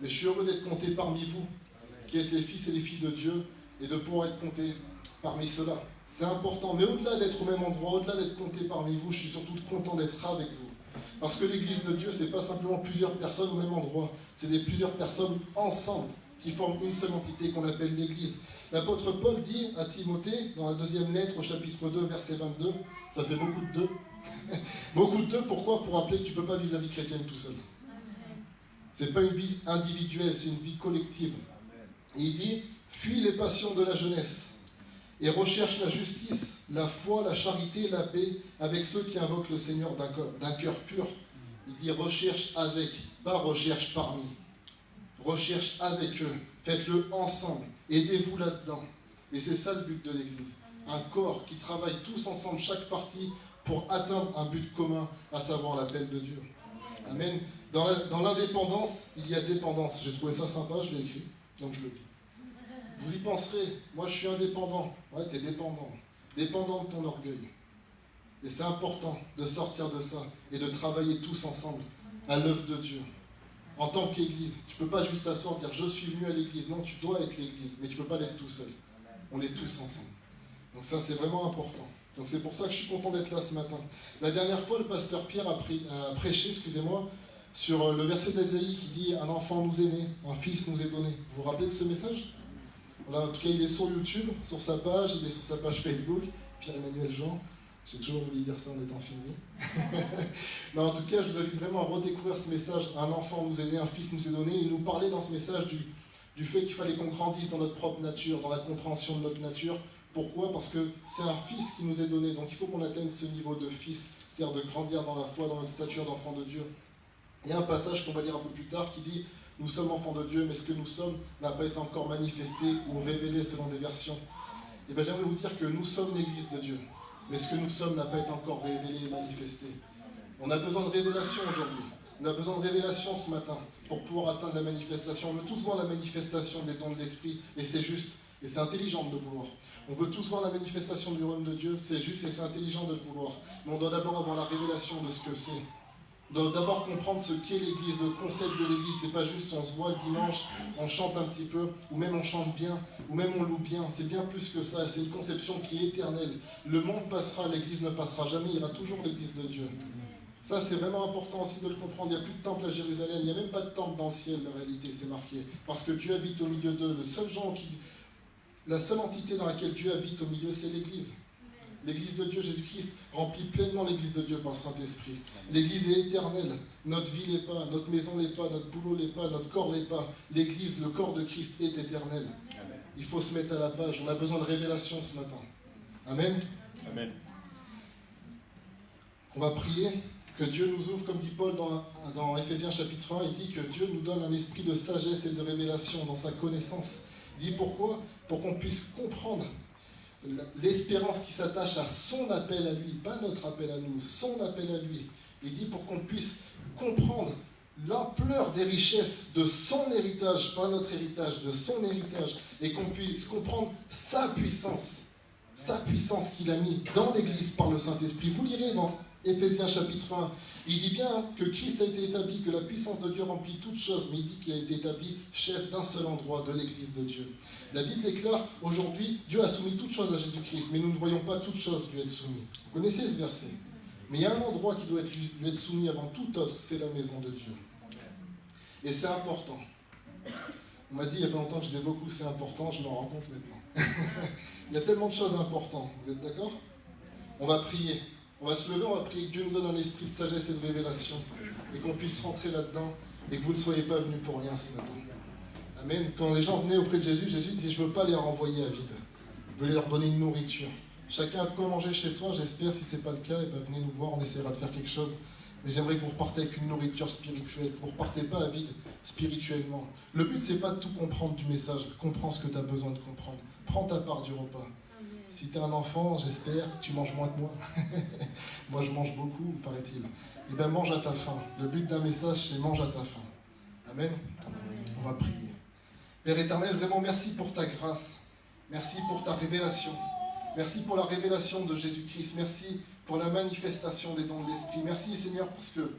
Mais je suis heureux d'être compté parmi vous, qui êtes les fils et les filles de Dieu, et de pouvoir être compté parmi ceux-là. C'est important, mais au-delà d'être au même endroit, au-delà d'être compté parmi vous, je suis surtout content d'être avec vous. Parce que l'Église de Dieu, c'est pas simplement plusieurs personnes au même endroit, c'est plusieurs personnes ensemble qui forment une seule entité qu'on appelle l'Église. L'apôtre Paul dit à Timothée, dans la deuxième lettre au chapitre 2, verset 22, ça fait beaucoup de deux. Beaucoup de deux, pourquoi? Pour rappeler que tu ne peux pas vivre la vie chrétienne tout seul. C'est pas une vie individuelle, c'est une vie collective. Et il dit, fuis les passions de la jeunesse et recherche la justice, la foi, la charité, la paix avec ceux qui invoquent le Seigneur d'un cœur pur. Il dit recherche avec, pas recherche parmi. Recherche avec eux, faites-le ensemble, aidez-vous là-dedans. Et c'est ça le but de l'Église. Un corps qui travaille tous ensemble, chaque partie, pour atteindre un but commun, à savoir l'appel de Dieu. Amen. Dans l'indépendance, il y a dépendance. J'ai trouvé ça sympa, je l'ai écrit, donc je le dis. Vous y penserez, moi je suis indépendant. Ouais, tu es dépendant. Dépendant de ton orgueil. Et c'est important de sortir de ça et de travailler tous ensemble à l'œuvre de Dieu. En tant qu'Église, tu ne peux pas juste t'asseoir et dire je suis venu à l'Église. Non, tu dois être l'Église, mais tu ne peux pas l'être tout seul. On l'est tous ensemble. Donc ça, c'est vraiment important. Donc c'est pour ça que je suis content d'être là ce matin. La dernière fois, le pasteur Pierre a prêché, sur le verset d'Ésaïe qui dit « Un enfant nous est né, un fils nous est donné ». Vous vous rappelez de ce message? Voilà, en tout cas, il est sur YouTube, sur sa page, il est sur sa page Facebook, Pierre-Emmanuel Jean. J'ai toujours voulu dire ça en étant filmé. Non, en tout cas, je vous invite vraiment à redécouvrir ce message. Un enfant nous est né, un fils nous est donné. Il nous parlait dans ce message du fait qu'il fallait qu'on grandisse dans notre propre nature, dans la compréhension de notre nature. Pourquoi? Parce que c'est un fils qui nous est donné. Donc il faut qu'on atteigne ce niveau de fils, c'est-à-dire de grandir dans la foi, dans notre stature d'enfant de Dieu. Il y a un passage qu'on va lire un peu plus tard qui dit « Nous sommes enfants de Dieu, mais ce que nous sommes n'a pas été encore manifesté ou révélé selon des versions. » Et bien j'aimerais vous dire que nous sommes l'Église de Dieu. Mais ce que nous sommes n'a pas été encore révélé et manifesté. On a besoin de révélation aujourd'hui. On a besoin de révélation ce matin pour pouvoir atteindre la manifestation. On veut tous voir la manifestation des dons de l'Esprit, et c'est juste, et c'est intelligent de le vouloir. On veut tous voir la manifestation du royaume de Dieu, c'est juste et c'est intelligent de le vouloir. Mais on doit d'abord avoir la révélation de ce que c'est. On doit d'abord comprendre ce qu'est l'Église, le concept de l'Église. C'est pas juste on se voit le dimanche, on chante un petit peu, ou même on chante bien, ou même on loue bien. C'est bien plus que ça, c'est une conception qui est éternelle. Le monde passera, l'Église ne passera jamais, il y aura toujours l'Église de Dieu. Ça, c'est vraiment important aussi de le comprendre. Il n'y a plus de temple à Jérusalem, il n'y a même pas de temple dans le ciel, la réalité, c'est marqué. Parce que Dieu habite au milieu d'eux. La seule entité dans laquelle Dieu habite au milieu, c'est l'Église. L'Église de Dieu, Jésus-Christ, remplit pleinement l'Église de Dieu par le Saint-Esprit. L'Église est éternelle. Notre vie l'est pas, notre maison l'est pas, notre boulot l'est pas, notre corps l'est pas. L'Église, le corps de Christ, est éternel. Il faut se mettre à la page. On a besoin de révélation ce matin. Amen. Amen. On va prier que Dieu nous ouvre, comme dit Paul dans Éphésiens chapitre 1, il dit que Dieu nous donne un esprit de sagesse et de révélation dans sa connaissance. Il dit pourquoi? Pour qu'on puisse comprendre l'espérance qui s'attache à son appel à lui, pas notre appel à nous, son appel à lui. Il dit pour qu'on puisse comprendre l'ampleur des richesses de son héritage, pas notre héritage, de son héritage, et qu'on puisse comprendre sa puissance qu'il a mis dans l'Église par le Saint-Esprit. Vous lirez dans Éphésiens chapitre 1, il dit bien que Christ a été établi, que la puissance de Dieu remplit toutes choses, mais il dit qu'il a été établi chef d'un seul endroit, de l'Église de Dieu. La Bible déclare, aujourd'hui, Dieu a soumis toutes choses à Jésus-Christ, mais nous ne voyons pas toutes choses lui être soumises. Vous connaissez ce verset? Mais il y a un endroit qui doit lui être soumis avant tout autre, c'est la maison de Dieu. Et c'est important. On m'a dit il y a pas longtemps que je disais beaucoup c'est important, je m'en rends compte maintenant. Il y a tellement de choses importantes, vous êtes d'accord? On va prier. On va se lever, on va prier que Dieu nous donne un esprit de sagesse et de révélation et qu'on puisse rentrer là-dedans et que vous ne soyez pas venus pour rien ce matin. Amen. Quand les gens venaient auprès de Jésus, Jésus disait je ne veux pas les renvoyer à vide. Je veux leur donner une nourriture. Chacun a de quoi manger chez soi, j'espère. Si ce n'est pas le cas, venez nous voir, on essaiera de faire quelque chose. Mais j'aimerais que vous repartez avec une nourriture spirituelle, que vous ne repartez pas à vide spirituellement. Le but, c'est pas de tout comprendre du message. Comprends ce que tu as besoin de comprendre. Prends ta part du repas. Si tu es un enfant, j'espère que tu manges moins que moi. Moi, je mange beaucoup, paraît-il. Eh bien, mange à ta faim. Le but d'un message, c'est mange à ta faim. Amen. On va prier. Père éternel, vraiment merci pour ta grâce. Merci pour ta révélation. Merci pour la révélation de Jésus-Christ. Merci pour la manifestation des dons de l'Esprit. Merci Seigneur parce que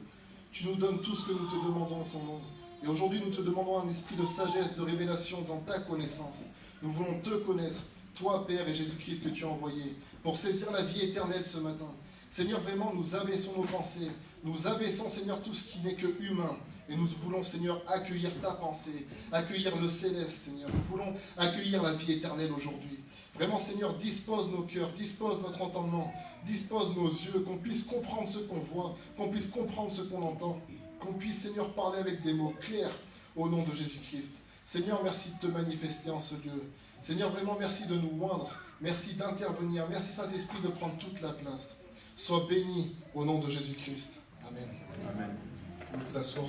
tu nous donnes tout ce que nous te demandons en son nom. Et aujourd'hui, nous te demandons un esprit de sagesse, de révélation dans ta connaissance. Nous voulons te connaître, toi, Père, et Jésus-Christ que tu as envoyé, pour saisir la vie éternelle ce matin. Seigneur, vraiment, nous abaissons nos pensées. Nous abaissons, Seigneur, tout ce qui n'est que humain. Et nous voulons, Seigneur, accueillir ta pensée, accueillir le céleste, Seigneur. Nous voulons accueillir la vie éternelle aujourd'hui. Vraiment, Seigneur, dispose nos cœurs, dispose notre entendement, dispose nos yeux, qu'on puisse comprendre ce qu'on voit, qu'on puisse comprendre ce qu'on entend, qu'on puisse, Seigneur, parler avec des mots clairs au nom de Jésus-Christ. Seigneur, merci de te manifester en ce lieu. Seigneur, vraiment, merci de nous oindre, merci d'intervenir, merci Saint-Esprit de prendre toute la place. Sois béni au nom de Jésus-Christ. Amen. Amen. Vous pouvez vous asseoir.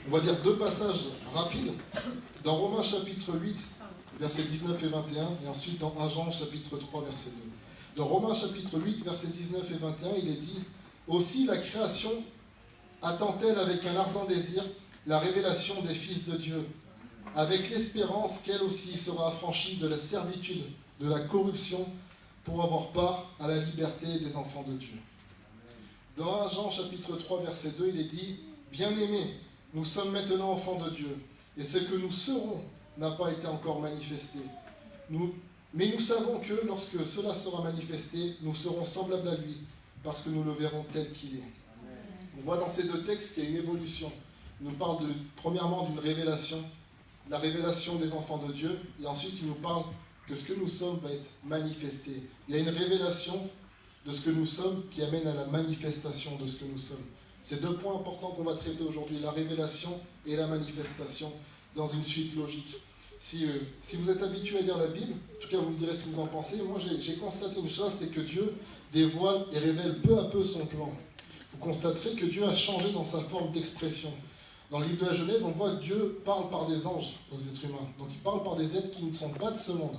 On va lire deux passages rapides. Dans Romains chapitre 8, versets 19 et 21, et ensuite dans 1 Jean chapitre 3, verset 2. Dans Romains chapitre 8, versets 19 et 21, il est dit « Aussi la création attend-elle avec un ardent désir la révélation des fils de Dieu, avec l'espérance qu'elle aussi sera affranchie de la servitude, de la corruption, pour avoir part à la liberté des enfants de Dieu. » Dans 1 Jean chapitre 3, verset 2, il est dit « Bien-aimés, nous sommes maintenant enfants de Dieu, et ce que nous serons n'a pas été encore manifesté. Mais nous savons que lorsque cela sera manifesté, nous serons semblables à lui, parce que nous le verrons tel qu'il est. » On voit dans ces deux textes qu'il y a une évolution. Il nous parle premièrement d'une révélation, la révélation des enfants de Dieu, et ensuite il nous parle que ce que nous sommes va être manifesté. Il y a une révélation de ce que nous sommes qui amène à la manifestation de ce que nous sommes. C'est deux points importants qu'on va traiter aujourd'hui, la révélation et la manifestation, dans une suite logique. Si vous êtes habitué à lire la Bible, en tout cas vous me direz ce que vous en pensez, moi j'ai constaté une chose, c'est que Dieu dévoile et révèle peu à peu son plan. Vous constaterez que Dieu a changé dans sa forme d'expression. Dans le livre de la Genèse, on voit que Dieu parle par des anges aux êtres humains. Donc il parle par des êtres qui ne sont pas de ce monde.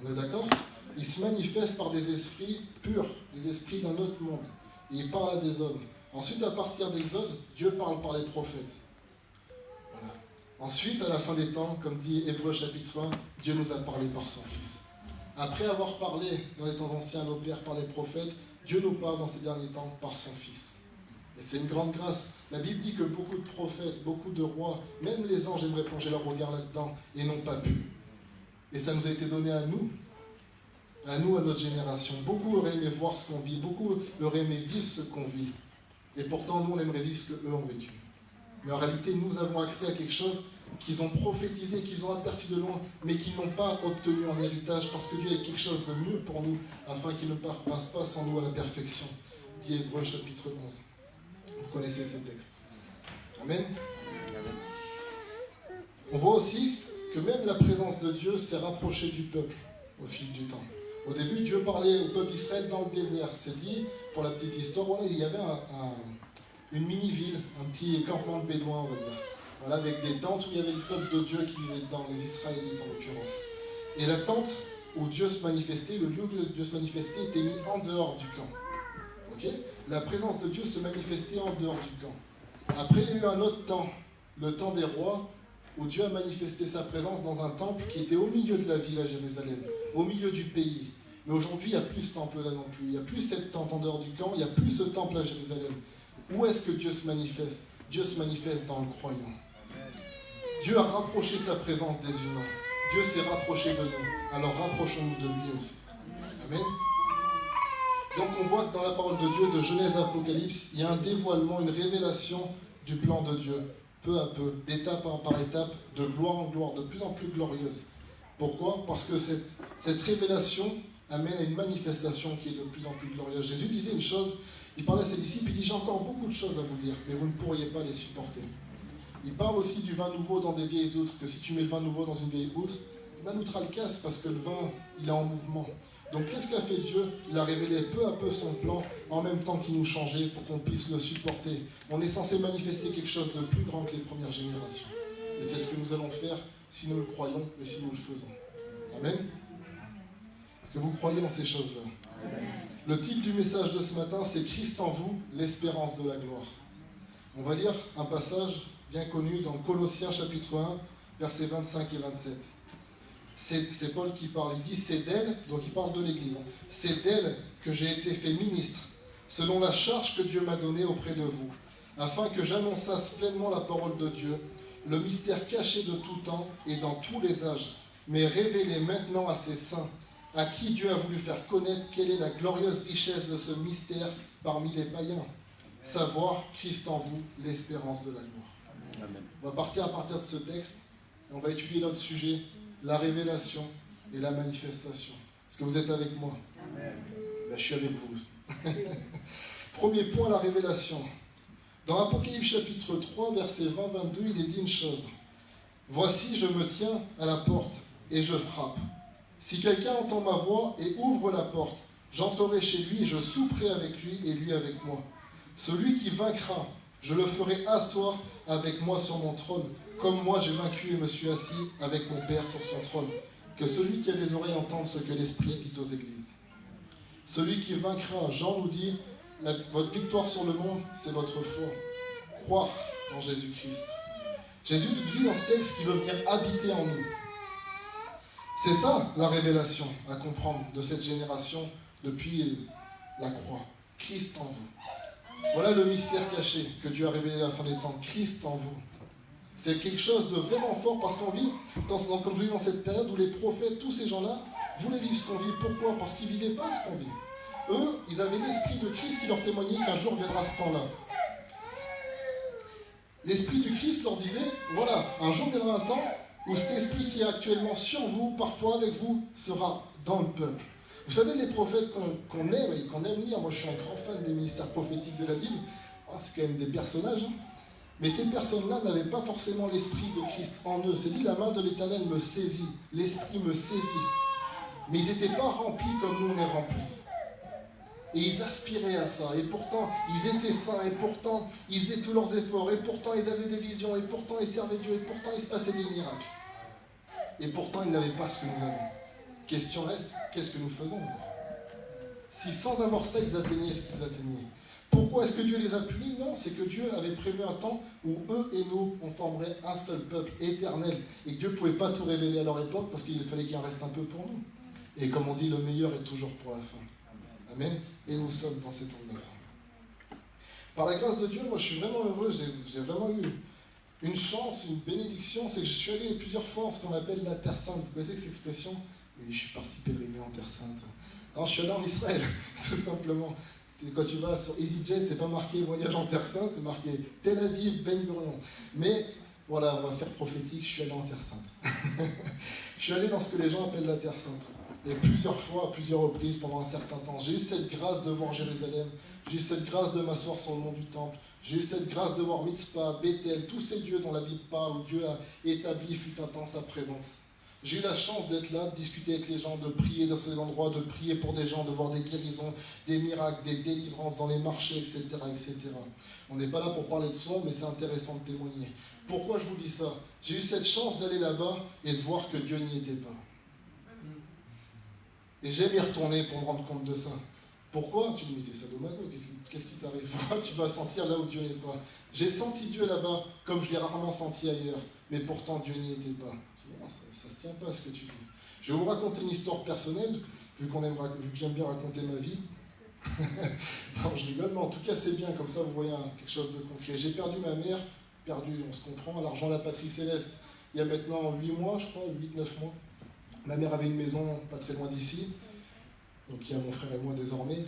On est d'accord ? Il se manifeste par des esprits purs, des esprits d'un autre monde. Et il parle à des hommes. Ensuite, à partir d'Exode, Dieu parle par les prophètes. Voilà. Ensuite, à la fin des temps, comme dit Hébreux chapitre 1, Dieu nous a parlé par son Fils. Après avoir parlé dans les temps anciens à nos pères par les prophètes, Dieu nous parle dans ces derniers temps par son Fils. Et c'est une grande grâce. La Bible dit que beaucoup de prophètes, beaucoup de rois, même les anges aimeraient plonger leur regard là-dedans et n'ont pas pu. Et ça nous a été donné à nous, à notre génération. Beaucoup auraient aimé voir ce qu'on vit, beaucoup auraient aimé vivre ce qu'on vit. Et pourtant, nous, on aimerait vivre ce qu'eux ont vécu. Mais en réalité, nous avons accès à quelque chose qu'ils ont prophétisé, qu'ils ont aperçu de loin, mais qu'ils n'ont pas obtenu en héritage, parce que Dieu a quelque chose de mieux pour nous, afin qu'il ne passe pas sans nous à la perfection. Dit Hébreux chapitre 11. Vous connaissez ces textes. Amen. On voit aussi que même la présence de Dieu s'est rapprochée du peuple au fil du temps. Au début, Dieu parlait au peuple d'Israël dans le désert. C'est dit, pour la petite histoire, voilà, il y avait une mini-ville, un petit campement de bédouins, on va dire. Voilà, avec des tentes où il y avait le peuple de Dieu qui vivait dedans, les Israélites en l'occurrence. Et la tente où Dieu se manifestait, le lieu où Dieu se manifestait, était mis en dehors du camp. Okay ? La présence de Dieu se manifestait en dehors du camp. Après, il y a eu un autre temps, le temps des rois, où Dieu a manifesté sa présence dans un temple qui était au milieu de la ville à Jérusalem, au milieu du pays. Mais aujourd'hui, il n'y a plus ce temple-là non plus. Il n'y a plus cette tente en dehors du camp, il n'y a plus ce temple à Jérusalem. Où est-ce que Dieu se manifeste ? Dieu se manifeste dans le croyant. Dieu a rapproché sa présence des humains. Dieu s'est rapproché de nous. Alors rapprochons-nous de lui aussi. Amen. Donc on voit que dans la parole de Dieu, de Genèse à Apocalypse, il y a un dévoilement, une révélation du plan de Dieu, peu à peu, d'étape par étape, de gloire en gloire, de plus en plus glorieuse. Pourquoi ? Parce que cette révélation amène à une manifestation qui est de plus en plus glorieuse. Jésus disait une chose, il parlait à ses disciples, il dit « J'ai encore beaucoup de choses à vous dire, mais vous ne pourriez pas les supporter. » Il parle aussi du vin nouveau dans des vieilles outres, que si tu mets le vin nouveau dans une vieille outre, l'outre le casse parce que le vin, il est en mouvement. Donc qu'est-ce qu'a fait Dieu ? Il a révélé peu à peu son plan en même temps qu'il nous changeait pour qu'on puisse le supporter. On est censé manifester quelque chose de plus grand que les premières générations. Et c'est ce que nous allons faire si nous le croyons et si nous le faisons. Amen. Est-ce que vous croyez en ces choses-là ? Le titre du message de ce matin, c'est « Christ en vous, l'espérance de la gloire ». On va lire un passage bien connu dans Colossiens chapitre 1, versets 25 et 27. C'est Paul qui parle, il dit « C'est d'elle », donc il parle de l'Église, « c'est d'elle que j'ai été fait ministre, selon la charge que Dieu m'a donnée auprès de vous, afin que j'annonçasse pleinement la parole de Dieu, le mystère caché de tout temps et dans tous les âges, mais révélé maintenant à ses saints, à qui Dieu a voulu faire connaître quelle est la glorieuse richesse de ce mystère parmi les païens, savoir Christ en vous, l'espérance de la gloire. Amen. On va partir à partir de ce texte, et on va étudier notre sujet, la révélation et la manifestation. Est-ce que vous êtes avec moi? Amen. Ben, je suis avec vous aussi. Premier point, la révélation. Dans Apocalypse chapitre 3, verset 20-22, il est dit une chose. « Voici, je me tiens à la porte et je frappe. Si quelqu'un entend ma voix et ouvre la porte, j'entrerai chez lui et je souperai avec lui et lui avec moi. Celui qui vaincra, je le ferai asseoir avec moi sur mon trône, comme moi j'ai vaincu et me suis assis avec mon Père sur son trône. Que celui qui a des oreilles entende ce que l'Esprit dit aux églises. » Celui qui vaincra, Jean nous dit, votre victoire sur le monde, c'est votre foi. Croire en Jésus-Christ. Jésus nous dit dans ce texte qu'il veut venir habiter en nous. C'est ça la révélation à comprendre de cette génération depuis la croix. Christ en vous. Voilà le mystère caché que Dieu a révélé à la fin des temps. Christ en vous. C'est quelque chose de vraiment fort parce qu'on vit, comme je dis, dans cette période où les prophètes, tous ces gens-là, voulaient vivre ce qu'on vit. Pourquoi? Parce qu'ils ne vivaient pas ce qu'on vit. Eux, ils avaient l'esprit de Christ qui leur témoignait qu'un jour viendra ce temps-là. L'esprit du Christ leur disait, voilà, un jour viendra un temps où cet esprit qui est actuellement sur vous, parfois avec vous, sera dans le peuple. Vous savez, les prophètes qu'on aime et qu'on aime lire, moi je suis un grand fan des ministères prophétiques de la Bible, c'est quand même des personnages, hein. Mais ces personnes-là n'avaient pas forcément l'esprit de Christ en eux. C'est dit, la main de l'Éternel me saisit, l'esprit me saisit. Mais ils n'étaient pas remplis comme nous on est remplis. Et ils aspiraient à ça, et pourtant ils étaient saints, et pourtant ils faisaient tous leurs efforts, et pourtant ils avaient des visions, et pourtant ils servaient Dieu, et pourtant il se passait des miracles. Et pourtant ils n'avaient pas ce que nous avons. Question reste, qu'est-ce que nous faisons? Si sans avoir ça ils atteignaient ce qu'ils atteignaient. Pourquoi est-ce que Dieu les a punis? Non, c'est que Dieu avait prévu un temps où eux et nous, on formerait un seul peuple éternel, et que Dieu ne pouvait pas tout révéler à leur époque, parce qu'il fallait qu'il en reste un peu pour nous. Et comme on dit, le meilleur est toujours pour la fin. Amen. Et nous sommes dans ces temps de la fin. Par la grâce de Dieu, moi je suis vraiment heureux, j'ai vraiment eu une chance, une bénédiction, c'est que je suis allé plusieurs fois en ce qu'on appelle la Terre Sainte. Vous connaissez cette expression? Oui, je suis parti pèleriner en Terre Sainte. Non, je suis allé en Israël, tout simplement. Quand tu vas sur EasyJet, c'est pas marqué voyage en Terre Sainte, c'est marqué Tel Aviv, Ben Gurion. Mais voilà, on va faire prophétique, je suis allé en Terre Sainte. Je suis allé dans ce que les gens appellent la Terre Sainte. Et plusieurs fois, à plusieurs reprises, pendant un certain temps, j'ai eu cette grâce de voir Jérusalem, j'ai eu cette grâce de m'asseoir sur le mont du Temple, j'ai eu cette grâce de voir Mitzpah, Bethel, tous ces dieux dont la Bible parle, où Dieu a établi, fut un temps, sa présence. J'ai eu la chance d'être là, de discuter avec les gens, de prier dans ces endroits, de prier pour des gens, de voir des guérisons, des miracles, des délivrances dans les marchés, etc. etc. On n'est pas là pour parler de soi, mais c'est intéressant de témoigner. Pourquoi je vous dis ça? J'ai eu cette chance d'aller là-bas et de voir que Dieu n'y était pas. Et j'aime y retourner pour me rendre compte de ça. Pourquoi? Tu me dis, t'es sadomaso, qu'est-ce qui t'arrive? Tu vas sentir là où Dieu n'est pas. J'ai senti Dieu là-bas comme je l'ai rarement senti ailleurs, mais pourtant Dieu n'y était pas. Non, ça se tient pas ce que tu dis. Je vais vous raconter une histoire personnelle, vu que j'aime bien raconter ma vie. Non, je rigole, mais en tout cas c'est bien, comme ça vous voyez quelque chose de concret. J'ai perdu ma mère, on se comprend, à l'argent de la patrie céleste, il y a maintenant 8 mois, je crois, 8-9 mois. Ma mère avait une maison pas très loin d'ici, donc il y a mon frère et moi désormais.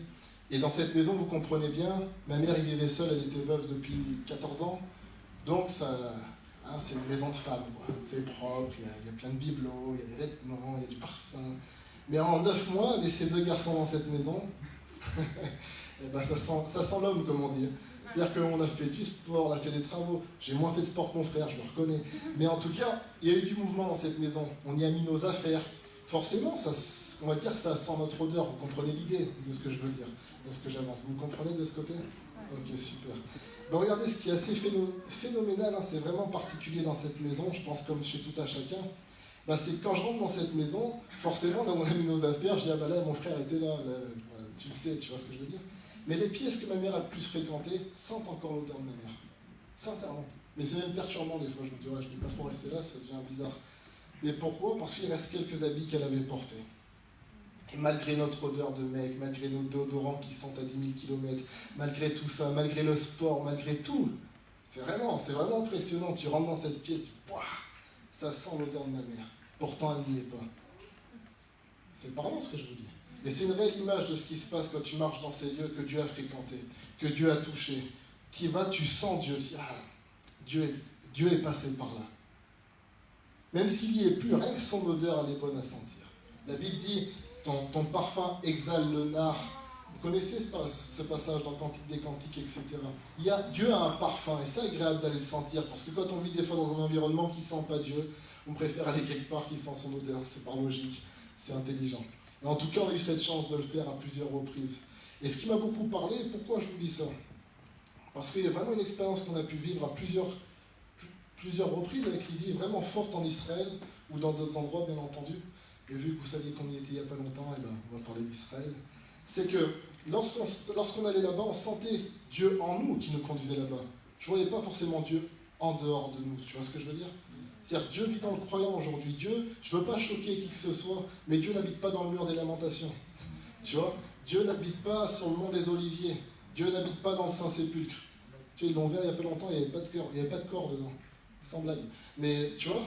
Et dans cette maison, vous comprenez bien, ma mère y vivait seule, elle était veuve depuis 14 ans, donc ça... c'est une maison de femme, quoi. C'est propre, il y a plein de bibelots, il y a des vêtements, il y a du parfum. Mais en 9 mois, laisser 2 garçons dans cette maison, et ben ça sent l'homme, comme on dit. C'est-à-dire qu'on a fait du sport, on a fait des travaux. J'ai moins fait de sport que mon frère, je le reconnais. Mais en tout cas, il y a eu du mouvement dans cette maison. On y a mis nos affaires. Forcément, on va dire que ça sent notre odeur. Vous comprenez l'idée de ce que je veux dire, de ce que j'avance. Vous comprenez de ce côté? Ok, super. Ben, regardez, ce qui est assez phénoménal, hein, c'est vraiment particulier dans cette maison, je pense comme chez tout à chacun, ben, c'est que quand je rentre dans cette maison, forcément, là où on a mis nos affaires, je dis, ah ben là, mon frère était là, tu le sais, tu vois ce que je veux dire. Mais les pièces que ma mère a le plus fréquentées sentent encore l'odeur de ma mère. Sincèrement. Mais c'est même perturbant des fois, je me dis, ouais, je ne vais pas trop rester là, ça devient bizarre. Mais pourquoi? Parce qu'il reste quelques habits qu'elle avait portés. Et malgré notre odeur de mec, malgré nos déodorants qui sentent à 10 000 km, malgré tout ça, malgré le sport, malgré tout, c'est vraiment impressionnant. Tu rentres dans cette pièce, ouah, ça sent l'odeur de ma mère. Pourtant, elle n'y est pas. C'est parlant ce que je vous dis. Et c'est une réelle image de ce qui se passe quand tu marches dans ces lieux que Dieu a fréquentés, que Dieu a touchés. Tu y vas, tu sens Dieu. Dieu est passé par là. Même s'il n'y est plus, rien que son odeur, elle est bonne à sentir. La Bible dit, ton parfum exhale le nard. Vous connaissez ce passage dans le Cantique des Cantiques, etc. Dieu a un parfum, et c'est agréable d'aller le sentir, parce que quand on vit des fois dans un environnement qui ne sent pas Dieu, on préfère aller quelque part qui sent son odeur. C'est par logique, c'est intelligent. Et en tout cas, on a eu cette chance de le faire à plusieurs reprises. Et ce qui m'a beaucoup parlé, pourquoi je vous dis ça? Parce qu'il y a vraiment une expérience qu'on a pu vivre à plusieurs reprises avec Lydie, vraiment forte en Israël, ou dans d'autres endroits, bien entendu. Et vu que vous saviez qu'on y était il n'y a pas longtemps, eh ben, on va parler d'Israël. C'est que lorsqu'on allait là-bas, on sentait Dieu en nous qui nous conduisait là-bas. Je ne voyais pas forcément Dieu en dehors de nous, tu vois ce que je veux dire? C'est-à-dire Dieu vit dans le croyant aujourd'hui. Dieu, je ne veux pas choquer qui que ce soit, mais Dieu n'habite pas dans le mur des lamentations. Tu vois? Dieu n'habite pas sur le mont des Oliviers. Dieu n'habite pas dans le Saint-Sépulcre. Tu sais, ils l'ont vu il n'y a pas longtemps, il n'y avait pas de corps dedans. Sans blague. Mais tu vois,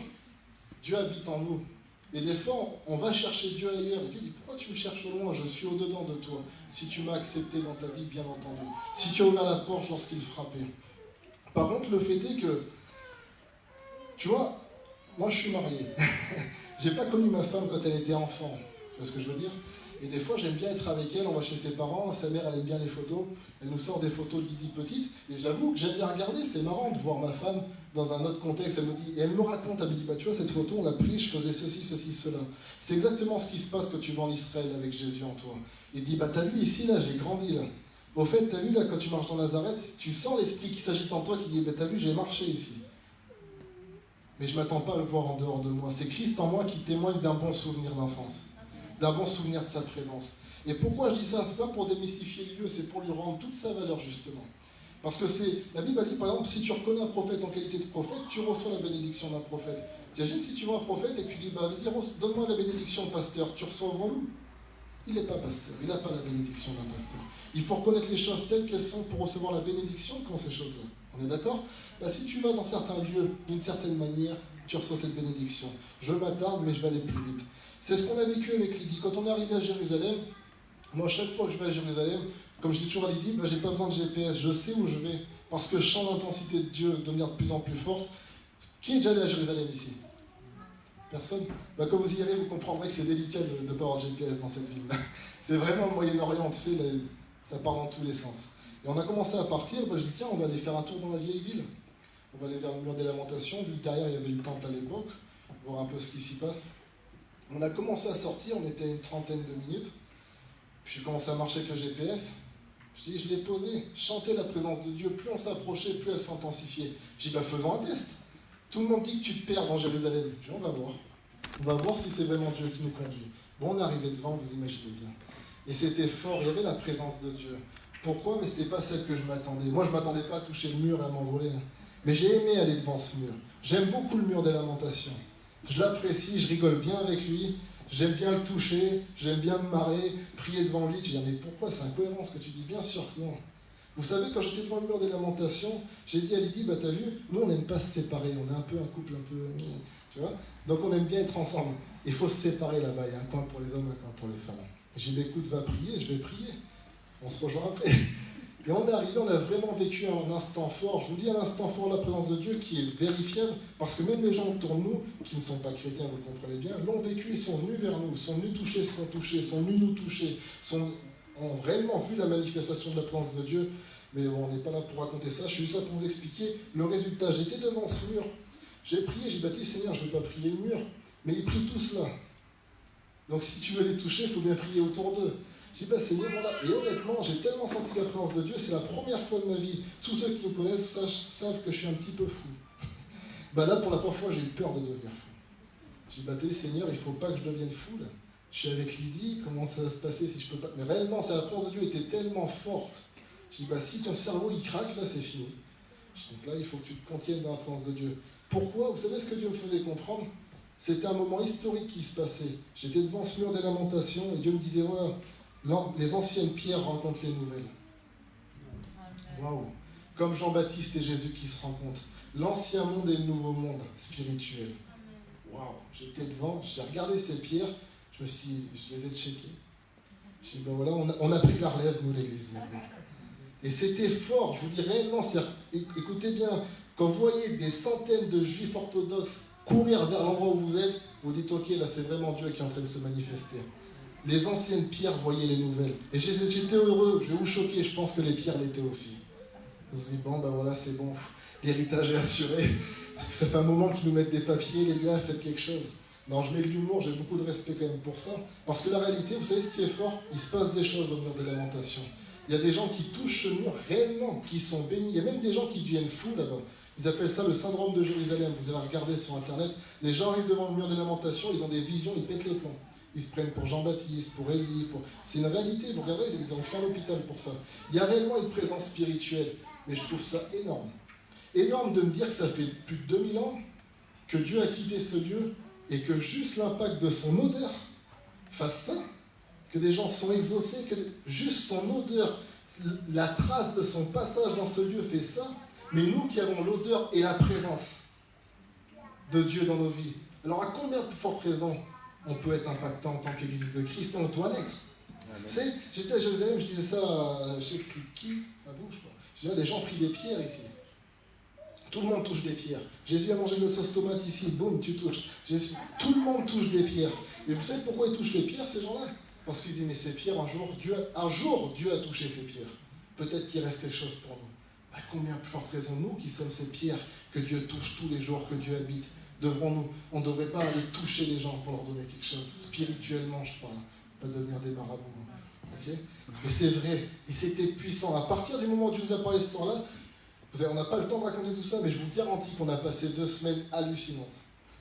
Dieu habite en nous. Et des fois, on va chercher Dieu ailleurs. Et Dieu dit, pourquoi tu me cherches au loin? Je suis au-dedans de toi. Si tu m'as accepté dans ta vie, bien entendu. Si tu as ouvert la porte lorsqu'il frappait. Par contre, le fait est que, tu vois, moi je suis marié. J'ai pas connu ma femme quand elle était enfant. Tu vois ce que je veux dire? Et des fois, j'aime bien être avec elle, on va chez ses parents, sa mère, elle aime bien les photos, elle nous sort des photos de Lydie petite, et j'avoue que j'aime bien regarder, c'est marrant de voir ma femme dans un autre contexte, et elle me raconte, elle me dit, bah tu vois, cette photo, on l'a prise, je faisais ceci, ceci, cela. C'est exactement ce qui se passe quand tu vas en Israël avec Jésus en toi. Il dit, bah t'as vu ici, là, j'ai grandi, là. Au fait, t'as vu, là, quand tu marches dans Nazareth, tu sens l'esprit qui s'agite en toi, qui dit, bah t'as vu, j'ai marché ici. Mais je ne m'attends pas à le voir en dehors de moi. C'est Christ en moi qui témoigne d'un bon souvenir d'enfance, d'un bon souvenir de sa présence. Et pourquoi je dis ça? C'est pas pour démystifier le lieu, c'est pour lui rendre toute sa valeur, justement. Parce que la Bible a dit, par exemple, si tu reconnais un prophète en qualité de prophète, tu reçois la bénédiction d'un prophète. T'imagines si tu vois un prophète et que tu dis, bah vas-y, donne-moi la bénédiction de pasteur, tu reçois avant nous? Il n'est pas pasteur, il n'a pas la bénédiction d'un pasteur. Il faut reconnaître les choses telles qu'elles sont pour recevoir la bénédiction qu'ont ces choses-là. On est d'accord? Bah, si tu vas dans certains lieux, d'une certaine manière, tu reçois cette bénédiction. Je m'attarde, mais je vais aller plus vite. C'est ce qu'on a vécu avec Lydie. Quand on est arrivé à Jérusalem, moi, chaque fois que je vais à Jérusalem, comme je dis toujours à Lydie, bah, j'ai pas besoin de GPS, je sais où je vais, parce que je sens l'intensité de Dieu devenir de plus en plus forte. Qui est déjà allé à Jérusalem ici? Personne? Bah, quand vous y allez, vous comprendrez que c'est délicat de ne pas avoir de GPS dans cette ville-là. C'est vraiment le Moyen-Orient, tu sais, ça part dans tous les sens. Et on a commencé à partir, bah, je dis tiens, on va aller faire un tour dans la vieille ville. On va aller vers le mur des lamentations, vu que derrière il y avait le temple à l'époque, voir un peu ce qui s'y passe. On a commencé à sortir, on était à une trentaine de minutes. Puis j'ai commencé à marcher avec le GPS. Je l'ai posé, chanter la présence de Dieu. Plus on s'approchait, plus elle s'intensifiait. J'ai dit, bah faisons un test. Tout le monde dit que tu te perds dans Jérusalem. J'ai dit, on va voir. On va voir si c'est vraiment Dieu qui nous conduit. Bon, on est arrivé devant, vous imaginez bien. Et c'était fort, il y avait la présence de Dieu. Pourquoi? Mais c'était pas celle que je m'attendais. Moi, je m'attendais pas à toucher le mur et à m'envoler. Mais j'ai aimé aller devant ce mur. J'aime beaucoup le mur des lamentations. Je l'apprécie, je rigole bien avec lui. J'aime bien le toucher, j'aime bien me marrer, prier devant lui. Tu dis, mais pourquoi? C'est incohérent ce que tu dis. Bien sûr que non. Vous savez, quand j'étais devant le mur des lamentations, j'ai dit à Lydie, bah t'as vu, nous on n'aime pas se séparer. On est un peu un couple un peu... Tu vois? Donc on aime bien être ensemble. Il faut se séparer là-bas. Il y a un coin pour les hommes, un coin pour les femmes. J'ai dit, écoute, va prier, je vais prier. On se rejoint après. Et on est arrivé, on a vraiment vécu un instant fort. Je vous dis un instant fort, la présence de Dieu qui est vérifiable, parce que même les gens autour de nous, qui ne sont pas chrétiens, vous le comprenez bien, l'ont vécu, ils sont venus vers nous, sont venus toucher ce qu'on touchait, sont venus nous toucher, ont réellement vu la manifestation de la présence de Dieu. Mais bon, on n'est pas là pour raconter ça, je suis juste là pour vous expliquer le résultat. J'étais devant ce mur, j'ai prié, j'ai bâti, Seigneur, je ne vais pas prier le mur, mais ils prient tous là. Donc si tu veux les toucher, il faut bien prier autour d'eux. J'ai dit, bah Seigneur, voilà. Et honnêtement, j'ai tellement senti la présence de Dieu, c'est la première fois de ma vie. Tous ceux qui me connaissent savent que je suis un petit peu fou. Bah là, pour la première fois, j'ai eu peur de devenir fou. J'ai dit, bah Seigneur, il ne faut pas que je devienne fou là. Je suis avec Lydie, comment ça va se passer si je peux pas. Mais réellement, la présence de Dieu était tellement forte. J'ai dit, bah si ton cerveau il craque, là c'est fini. Donc là, il faut que tu te contiennes dans la présence de Dieu. Pourquoi? Vous savez ce que Dieu me faisait comprendre? C'était un moment historique qui se passait. J'étais devant ce mur des lamentations et Dieu me disait, voilà, les anciennes pierres rencontrent les nouvelles. Waouh! Comme Jean-Baptiste et Jésus qui se rencontrent. L'ancien monde et le nouveau monde spirituel. Waouh! J'étais devant, j'ai regardé ces pierres, je les ai checkées. J'ai dit, ben voilà, on a pris la relève, nous, l'Église, maintenant. Et c'était fort, je vous dis réellement, écoutez bien, quand vous voyez des centaines de juifs orthodoxes courir vers l'endroit où vous êtes, vous dites, ok, là c'est vraiment Dieu qui est en train de se manifester. Les anciennes pierres voyaient les nouvelles. Et j'étais heureux, je vais vous choquer, je pense que les pierres l'étaient aussi. Je me suis dit, bon, ben voilà, c'est bon, l'héritage est assuré. Parce que ça fait un moment qu'ils nous mettent des papiers, les gars, faites quelque chose. Non, je mets de l'humour, j'ai beaucoup de respect quand même pour ça. Parce que la réalité, vous savez ce qui est fort? Il se passe des choses au mur des lamentations. Il y a des gens qui touchent ce mur réellement, qui sont bénis. Il y a même des gens qui deviennent fous là-bas. Ils appellent ça le syndrome de Jérusalem. Vous allez regarder sur Internet. Les gens arrivent devant le mur des lamentations, ils ont des visions, ils pètent les plombs. Ils se prennent pour Jean-Baptiste, pour Élie. C'est une réalité, vous regardez, ils ont fait un hôpital pour ça. Il y a réellement une présence spirituelle. Mais je trouve ça énorme. Énorme de me dire que ça fait plus de 2000 ans que Dieu a quitté ce lieu et que juste l'impact de son odeur fasse ça. Que des gens sont exaucés, que juste son odeur, la trace de son passage dans ce lieu fait ça. Mais nous qui avons l'odeur et la présence de Dieu dans nos vies, alors à combien plus forte raison on peut être impactant en tant qu'Église de Christ? On doit l'être. Tu sais, j'étais à Jérusalem, je disais ça à je ne sais plus qui, à vous je crois. Je disais, les gens prient des pierres ici. Tout le monde touche des pierres. Jésus a mangé de notre sauce tomate ici, boum, tu touches. Tout le monde touche des pierres. Et vous savez pourquoi ils touchent les pierres, ces gens-là? Parce qu'ils disent, mais ces pierres, un jour, Dieu a touché ces pierres. Peut-être qu'il reste quelque chose pour nous. À combien plus forte raison, nous qui sommes ces pierres que Dieu touche tous les jours, que Dieu habite, on ne devrait pas aller toucher les gens pour leur donner quelque chose. Spirituellement, je parle. Pas devenir des marabouts. Okay? Mais c'est vrai. Et c'était puissant. À partir du moment où Dieu nous a parlé de ce soir-là, on n'a pas le temps de raconter tout ça, mais je vous garantis qu'on a passé 2 semaines hallucinantes.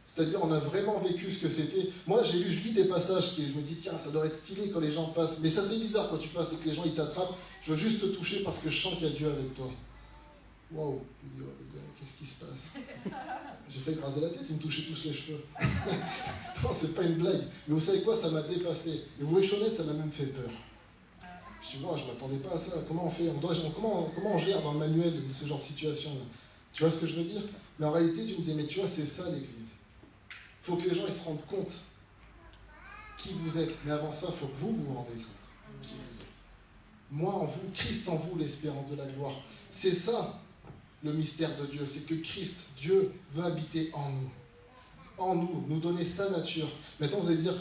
C'est-à-dire, on a vraiment vécu ce que c'était. Moi, je lis des passages et je me dis, tiens, ça doit être stylé quand les gens passent. Mais ça fait bizarre quand tu passes et que les gens, ils t'attrapent. Je veux juste te toucher parce que je sens qu'il y a Dieu avec toi. Waouh, qu'est-ce qui se passe? J'ai fait graser la tête, ils me touchaient tous les cheveux. Non, c'est pas une blague. Mais vous savez quoi, ça m'a dépassé. Et vous voyez, ça m'a même fait peur. Je dis, wow, je ne m'attendais pas à ça. Comment on fait? Comment on gère dans le manuel ce genre de situation? Tu vois ce que je veux dire? Mais en réalité, je me disais, mais tu vois, c'est ça l'Église. Il faut que les gens ils se rendent compte qui vous êtes. Mais avant ça, il faut que vous vous rendez compte qui vous êtes. Moi en vous, Christ en vous, l'espérance de la gloire. C'est ça le mystère de Dieu. C'est que Christ, Dieu, veut habiter en nous. En nous, nous donner sa nature. Maintenant, vous allez dire,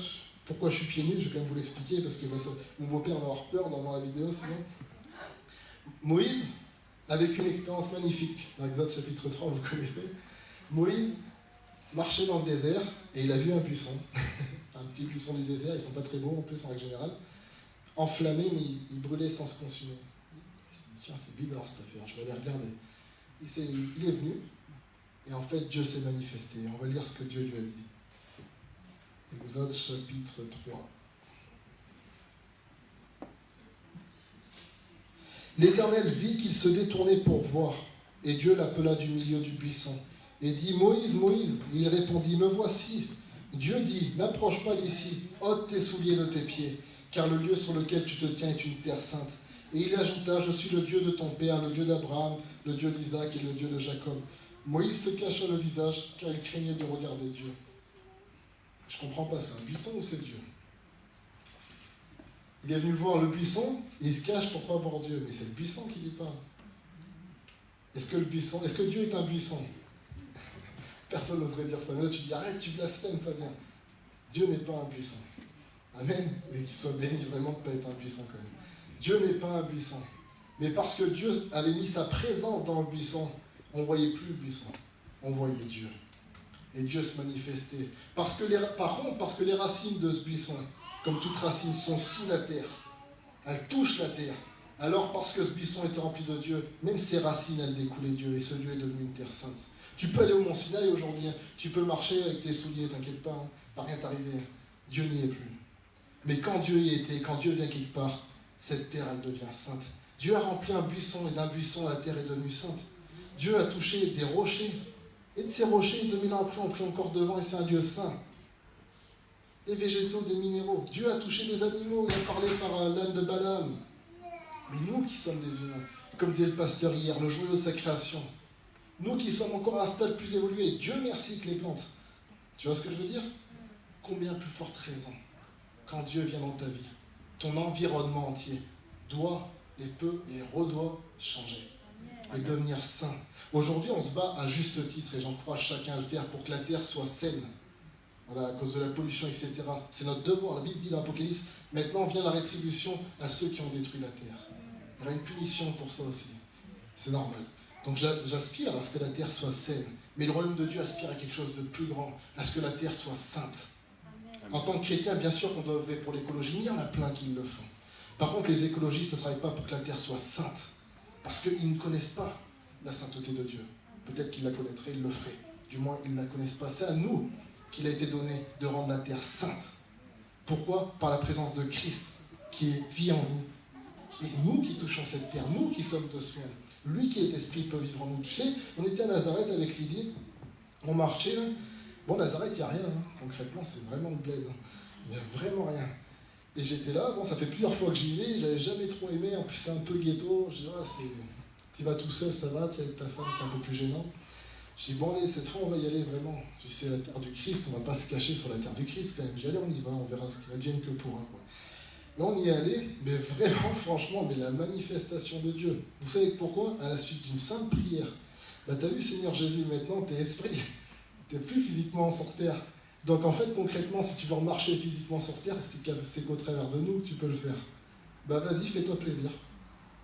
pourquoi je suis pieds nus? Je vais quand même vous l'expliquer, parce que mon beau-père va avoir peur dans la vidéo, sinon. Moïse, avec une expérience magnifique, dans Exode chapitre 3, vous connaissez. Moïse marchait dans le désert, et il a vu un buisson. Un petit buisson du désert, ils ne sont pas très beaux en plus, en règle générale. Enflammé, mais il brûlait sans se consumer. Il s'est dit, tiens, c'est bizarre cette affaire, je vais aller regarder. Il est venu, et en fait, Dieu s'est manifesté. On va lire ce que Dieu lui a dit. Exode chapitre 3. L'Éternel vit qu'il se détournait pour voir, et Dieu l'appela du milieu du buisson, et dit, Moïse, Moïse. Et il répondit, me voici. Dieu dit, n'approche pas d'ici, ôte tes souliers de tes pieds, car le lieu sur lequel tu te tiens est une terre sainte. Et il ajouta, je suis le Dieu de ton père, le Dieu d'Abraham, le Dieu d'Isaac et le Dieu de Jacob. Moïse se cacha le visage, car il craignait de regarder Dieu. Je ne comprends pas, c'est un buisson ou c'est Dieu? Il est venu voir le buisson, et il se cache pour ne pas voir Dieu. Mais c'est le buisson qui lui parle. Est-ce que Dieu est un buisson? Personne n'oserait dire ça. Mais là, tu dis, arrête, tu blasphèmes, Fabien. Dieu n'est pas un buisson. Amen. Et qu'il soit béni vraiment de ne pas être un buisson quand même. Dieu n'est pas un buisson. Mais parce que Dieu avait mis sa présence dans le buisson, on ne voyait plus le buisson. On voyait Dieu. Et Dieu se manifestait. Par contre, parce que les racines de ce buisson, comme toutes racines, sont sous la terre. Elles touchent la terre. Alors, parce que ce buisson était rempli de Dieu, même ses racines, elles découlaient Dieu. Et ce Dieu est devenu une terre sainte. Tu peux aller au Mont Sinaï aujourd'hui. Tu peux marcher avec tes souliers, t'inquiète pas. Pas rien t'arriver. Dieu n'y est plus. Mais quand Dieu y était, quand Dieu vient quelque part, cette terre, elle devient sainte. Dieu a rempli un buisson, et d'un buisson, la terre est devenue sainte. Dieu a touché des rochers, Et de ces rochers, 2000 ans après, on pris encore devant et c'est un Dieu saint. Des végétaux, des minéraux. Dieu a touché des animaux, il a parlé par l'âne de Balaam. Mais nous qui sommes des humains, comme disait le pasteur hier, le joyau de sa création, nous qui sommes encore à un stade plus évolué, Dieu merci que les plantes. Tu vois ce que je veux dire? Combien plus forte raison, quand Dieu vient dans ta vie, ton environnement entier doit et peut et redoit changer et devenir sain. Aujourd'hui, on se bat à juste titre, et j'encourage chacun à le faire, pour que la terre soit saine. Voilà, à cause de la pollution, etc. C'est notre devoir. La Bible dit dans l'Apocalypse, maintenant vient la rétribution à ceux qui ont détruit la terre. Il y aura une punition pour ça aussi. C'est normal. Donc j'aspire à ce que la terre soit saine. Mais le royaume de Dieu aspire à quelque chose de plus grand, à ce que la terre soit sainte. En tant que chrétien, bien sûr qu'on doit œuvrer pour l'écologie, mais il y en a plein qui le font. Par contre, les écologistes ne travaillent pas pour que la terre soit sainte, parce qu'ils ne connaissent pas la sainteté de Dieu. Peut-être qu'ils la connaîtraient, ils le feraient. Du moins, ils ne la connaissent pas. C'est à nous qu'il a été donné de rendre la terre sainte. Pourquoi? Par la présence de Christ qui vit en nous. Et nous qui touchons cette terre, nous qui sommes de ce monde, lui qui est esprit peut vivre en nous. Tu sais, on était à Nazareth avec Lydie, on marchait là. Bon, Nazareth, il n'y a rien, hein. Concrètement, c'est vraiment le bled. Il n'y a vraiment rien. Et j'étais là, bon, ça fait plusieurs fois que j'y vais, j'avais jamais trop aimé, en plus c'est un peu ghetto. Je dis, tu vas tout seul, ça va, tu es avec ta femme, c'est un peu plus gênant. Je dis, bon, allez, cette fois, on va y aller vraiment. Je dis, c'est la terre du Christ, on ne va pas se cacher sur la terre du Christ quand même. J'ai dit, allez, on y va, on verra ce qui advienne que pourra, quoi. Et on y est allé, mais vraiment, franchement, mais la manifestation de Dieu. Vous savez pourquoi? À la suite d'une simple prière. Bah, t'as vu, Seigneur Jésus, maintenant, t'es esprit. T'es plus physiquement sur terre. Donc, en fait, concrètement, si tu veux marcher physiquement sur terre, c'est qu'au travers de nous que tu peux le faire. Bah, vas-y, fais-toi plaisir.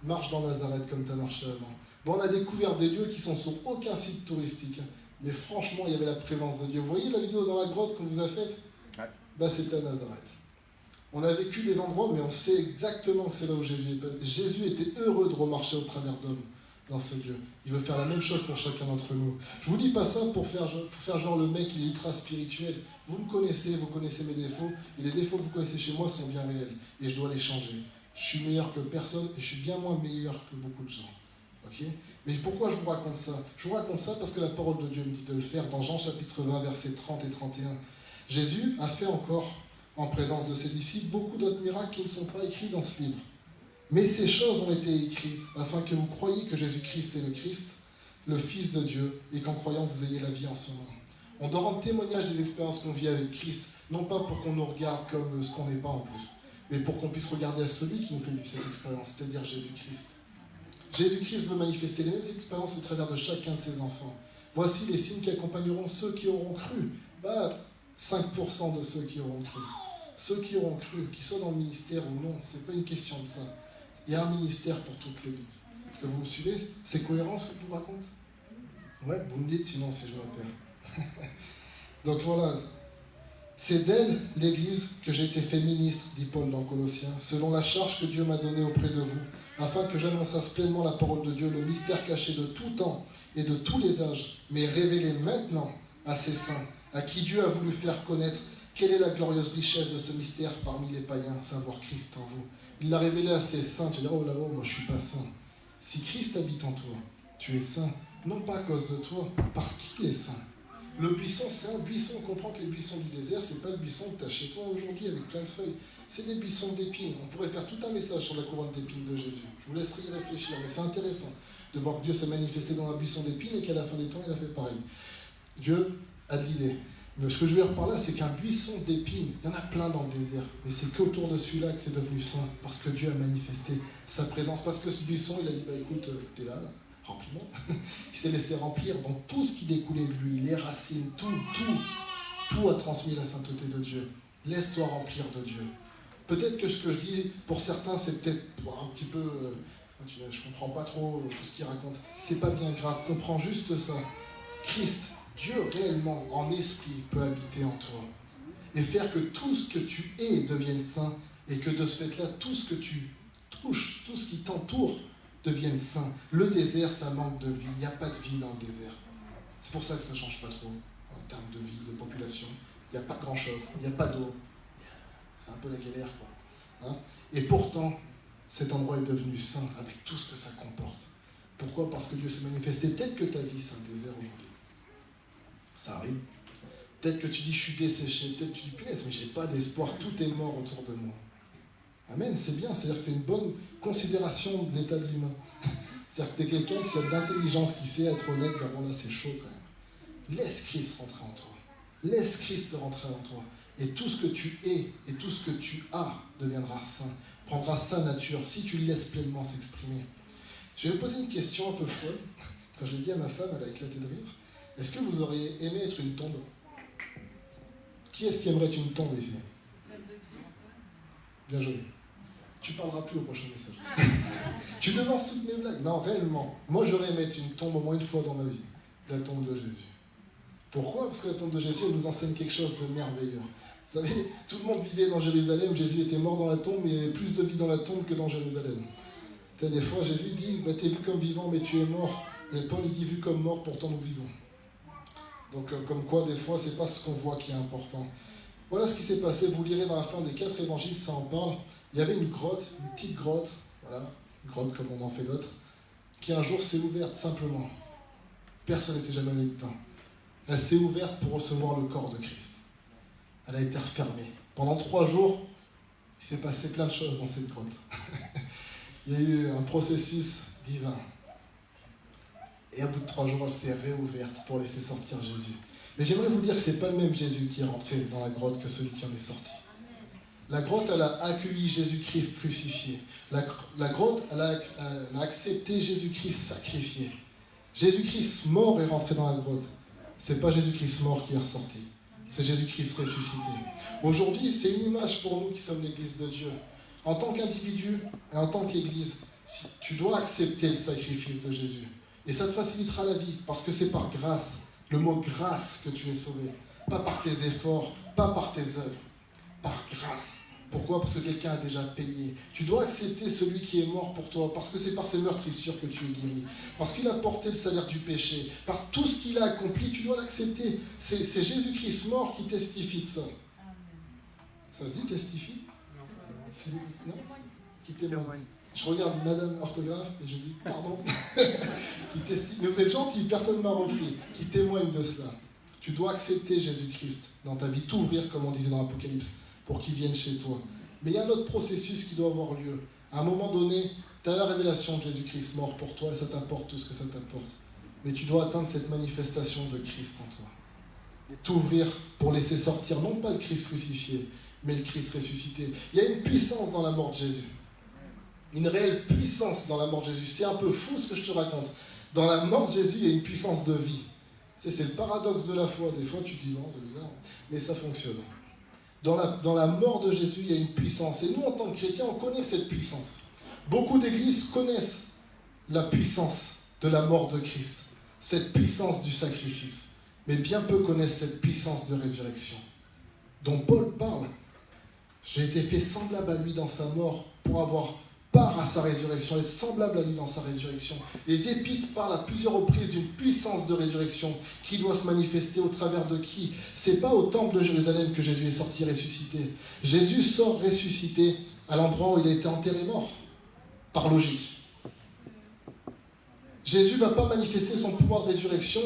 Marche dans Nazareth comme t'as marché avant. Bon, on a découvert des lieux qui sont sur aucun site touristique. Mais franchement, il y avait la présence de Dieu. Vous voyez la vidéo dans la grotte qu'on vous a faite? Ouais. Bah, c'était à Nazareth. On a vécu des endroits, mais on sait exactement que c'est là où Jésus est. Jésus était heureux de remarcher au travers d'hommes dans ce lieu. Il veut faire la même chose pour chacun d'entre nous. Je vous dis pas ça pour faire genre le mec, il est ultra spirituel. Vous me connaissez, vous connaissez mes défauts. Et les défauts que vous connaissez chez moi sont bien réels. Et je dois les changer. Je suis meilleur que personne et je suis bien moins meilleur que beaucoup de gens. Okay? Mais pourquoi je vous raconte ça? Je vous raconte ça parce que la parole de Dieu me dit de le faire. Dans Jean chapitre 20, versets 30 et 31. Jésus a fait encore, en présence de ses disciples, beaucoup d'autres miracles qui ne sont pas écrits dans ce livre. Mais ces choses ont été écrites afin que vous croyiez que Jésus-Christ est le Christ, le Fils de Dieu, et qu'en croyant vous ayez la vie en son nom. On doit rendre témoignage des expériences qu'on vit avec Christ, non pas pour qu'on nous regarde comme ce qu'on n'est pas en plus, mais pour qu'on puisse regarder à celui qui nous fait vivre cette expérience, c'est-à-dire Jésus-Christ. Jésus-Christ veut manifester les mêmes expériences au travers de chacun de ses enfants. Voici les signes qui accompagneront ceux qui auront cru. 5% de ceux qui auront cru. Ceux qui auront cru, qu'ils soient dans le ministère ou non, ce n'est pas une question de ça. Il y a un ministère pour toute l'Église. Est-ce que vous me suivez? C'est cohérent ce que je vous raconte? Ouais, vous me dites, sinon c'est je m'appelle. Donc voilà, c'est d'elle, l'Église, que j'ai été fait ministre, dit Paul dans Colossiens, selon la charge que Dieu m'a donnée auprès de vous, afin que j'annonçasse pleinement la parole de Dieu, le mystère caché de tout temps et de tous les âges, mais révélé maintenant à ses saints, à qui Dieu a voulu faire connaître quelle est la glorieuse richesse de ce mystère parmi les païens, savoir Christ en vous. Il l'a révélé à ses saints. Tu dis, oh là-haut, moi je ne suis pas saint. Si Christ habite en toi, tu es saint, non pas à cause de toi, parce qu'il est saint. Le buisson, c'est un buisson. On comprend que les buissons du désert, ce n'est pas le buisson que tu as chez toi aujourd'hui avec plein de feuilles. C'est des buissons d'épines. On pourrait faire tout un message sur la couronne d'épines de Jésus. Je vous laisserai y réfléchir, mais c'est intéressant de voir que Dieu s'est manifesté dans un buisson d'épines et qu'à la fin des temps, il a fait pareil. Dieu a de l'idée. Mais ce que je veux dire par là, c'est qu'un buisson d'épines, il y en a plein dans le désert, mais c'est qu'autour de celui-là que c'est devenu saint, parce que Dieu a manifesté sa présence, parce que ce buisson, il a dit, bah écoute, t'es là, remplis-moi. Il s'est laissé remplir, donc tout ce qui découlait de lui, les racines, tout a transmis la sainteté de Dieu. Laisse-toi remplir de Dieu. Peut-être que ce que je dis, pour certains, c'est peut-être un petit peu, je comprends pas trop tout ce qu'il raconte. C'est pas bien grave, comprends juste ça. Christ, Dieu réellement, en esprit, peut habiter en toi et faire que tout ce que tu es devienne saint et que de ce fait-là, tout ce que tu touches, tout ce qui t'entoure devienne saint. Le désert, ça manque de vie. Il n'y a pas de vie dans le désert. C'est pour ça que ça ne change pas trop en termes de vie, de population. Il n'y a pas grand-chose. Il n'y a pas d'eau. C'est un peu la galère, quoi. Hein? Et pourtant, cet endroit est devenu saint avec tout ce que ça comporte. Pourquoi? Parce que Dieu s'est manifesté. Peut-être que ta vie, c'est un désert aujourd'hui. Ça arrive. Peut-être que tu dis, je suis desséché. Peut-être que tu dis, punaise, mais j'ai pas d'espoir. Tout est mort autour de moi. Amen, c'est bien. C'est-à-dire que tu as une bonne considération de l'état de l'humain. C'est-à-dire que tu es quelqu'un qui a de l'intelligence, qui sait être honnête. Bon, là, c'est chaud quand même. Laisse Christ rentrer en toi. Laisse Christ rentrer en toi. Et tout ce que tu es et tout ce que tu as deviendra saint. Prendra sa nature si tu le laisses pleinement s'exprimer. Je vais vous poser une question un peu folle. Quand je l'ai dit à ma femme, elle a éclaté de rire. Est-ce que vous auriez aimé être une tombe? Qui est-ce qui aimerait être une tombe ici? Bien joué. Tu parleras plus au prochain message. Tu devances toutes mes blagues. Non, réellement. Moi, j'aurais aimé être une tombe au moins une fois dans ma vie. La tombe de Jésus. Pourquoi? Parce que la tombe de Jésus, elle nous enseigne quelque chose de merveilleux. Vous savez, tout le monde vivait dans Jérusalem. Jésus était mort dans la tombe, mais il y avait plus de vie dans la tombe que dans Jérusalem. Des fois, Jésus dit, t'es vu comme vivant, mais tu es mort. Et Paul, il dit, vu comme mort, pourtant nous vivons. Donc, comme quoi, des fois, c'est pas ce qu'on voit qui est important. Voilà ce qui s'est passé. Vous lirez dans la fin des 4 évangiles, ça en parle. Il y avait une grotte, une petite grotte, voilà, une grotte comme on en fait d'autres, qui un jour s'est ouverte simplement. Personne n'était jamais allé dedans. Elle s'est ouverte pour recevoir le corps de Christ. Elle a été refermée. Pendant 3 jours, il s'est passé plein de choses dans cette grotte. Il y a eu un processus divin. Et au bout de 3 jours, elle s'est réouverte pour laisser sortir Jésus. Mais j'aimerais vous dire que ce n'est pas le même Jésus qui est rentré dans la grotte que celui qui en est sorti. La grotte, elle a accueilli Jésus-Christ crucifié. La grotte, elle a accepté Jésus-Christ sacrifié. Jésus-Christ mort est rentré dans la grotte. Ce n'est pas Jésus-Christ mort qui est ressorti. C'est Jésus-Christ ressuscité. Aujourd'hui, c'est une image pour nous qui sommes l'Église de Dieu. En tant qu'individu et en tant qu'Église, tu dois accepter le sacrifice de Jésus. Et ça te facilitera la vie, parce que c'est par grâce, le mot grâce, que tu es sauvé. Pas par tes efforts, pas par tes œuvres, par grâce. Pourquoi? Parce que quelqu'un a déjà payé. Tu dois accepter celui qui est mort pour toi, parce que c'est par ses meurtrissures que tu es guéri. Parce qu'il a porté le salaire du péché. Parce que tout ce qu'il a accompli, tu dois l'accepter. C'est Jésus-Christ mort qui testifie de ça. Ça se dit testifie? Non? Qui témoigne. Je regarde Madame Orthographe et je dis pardon. Qui testifie. Mais vous êtes gentil, personne ne m'a repris. Qui témoigne de cela. Tu dois accepter Jésus-Christ dans ta vie, t'ouvrir, comme on disait dans l'Apocalypse, pour qu'il vienne chez toi. Mais il y a un autre processus qui doit avoir lieu. À un moment donné, tu as la révélation de Jésus-Christ mort pour toi et ça t'apporte tout ce que ça t'apporte. Mais tu dois atteindre cette manifestation de Christ en toi. T'ouvrir pour laisser sortir, non pas le Christ crucifié, mais le Christ ressuscité. Il y a une puissance dans la mort de Jésus. Une réelle puissance dans la mort de Jésus. C'est un peu fou ce que je te raconte. Dans la mort de Jésus, il y a une puissance de vie. C'est le paradoxe de la foi. Des fois, tu te dis, non, c'est bizarre, mais ça fonctionne. Dans la mort de Jésus, il y a une puissance. Et nous, en tant que chrétiens, on connaît cette puissance. Beaucoup d'églises connaissent la puissance de la mort de Christ, cette puissance du sacrifice. Mais bien peu connaissent cette puissance de résurrection, dont Paul parle. J'ai été fait semblable à lui dans sa mort pour avoir part à sa résurrection, être semblable à lui dans sa résurrection. Les Épîtres parlent à plusieurs reprises d'une puissance de résurrection qui doit se manifester au travers de qui? C'est pas au temple de Jérusalem que Jésus est sorti ressuscité. Jésus sort ressuscité à l'endroit où il a été enterré mort, par logique. Jésus ne va pas manifester son pouvoir de résurrection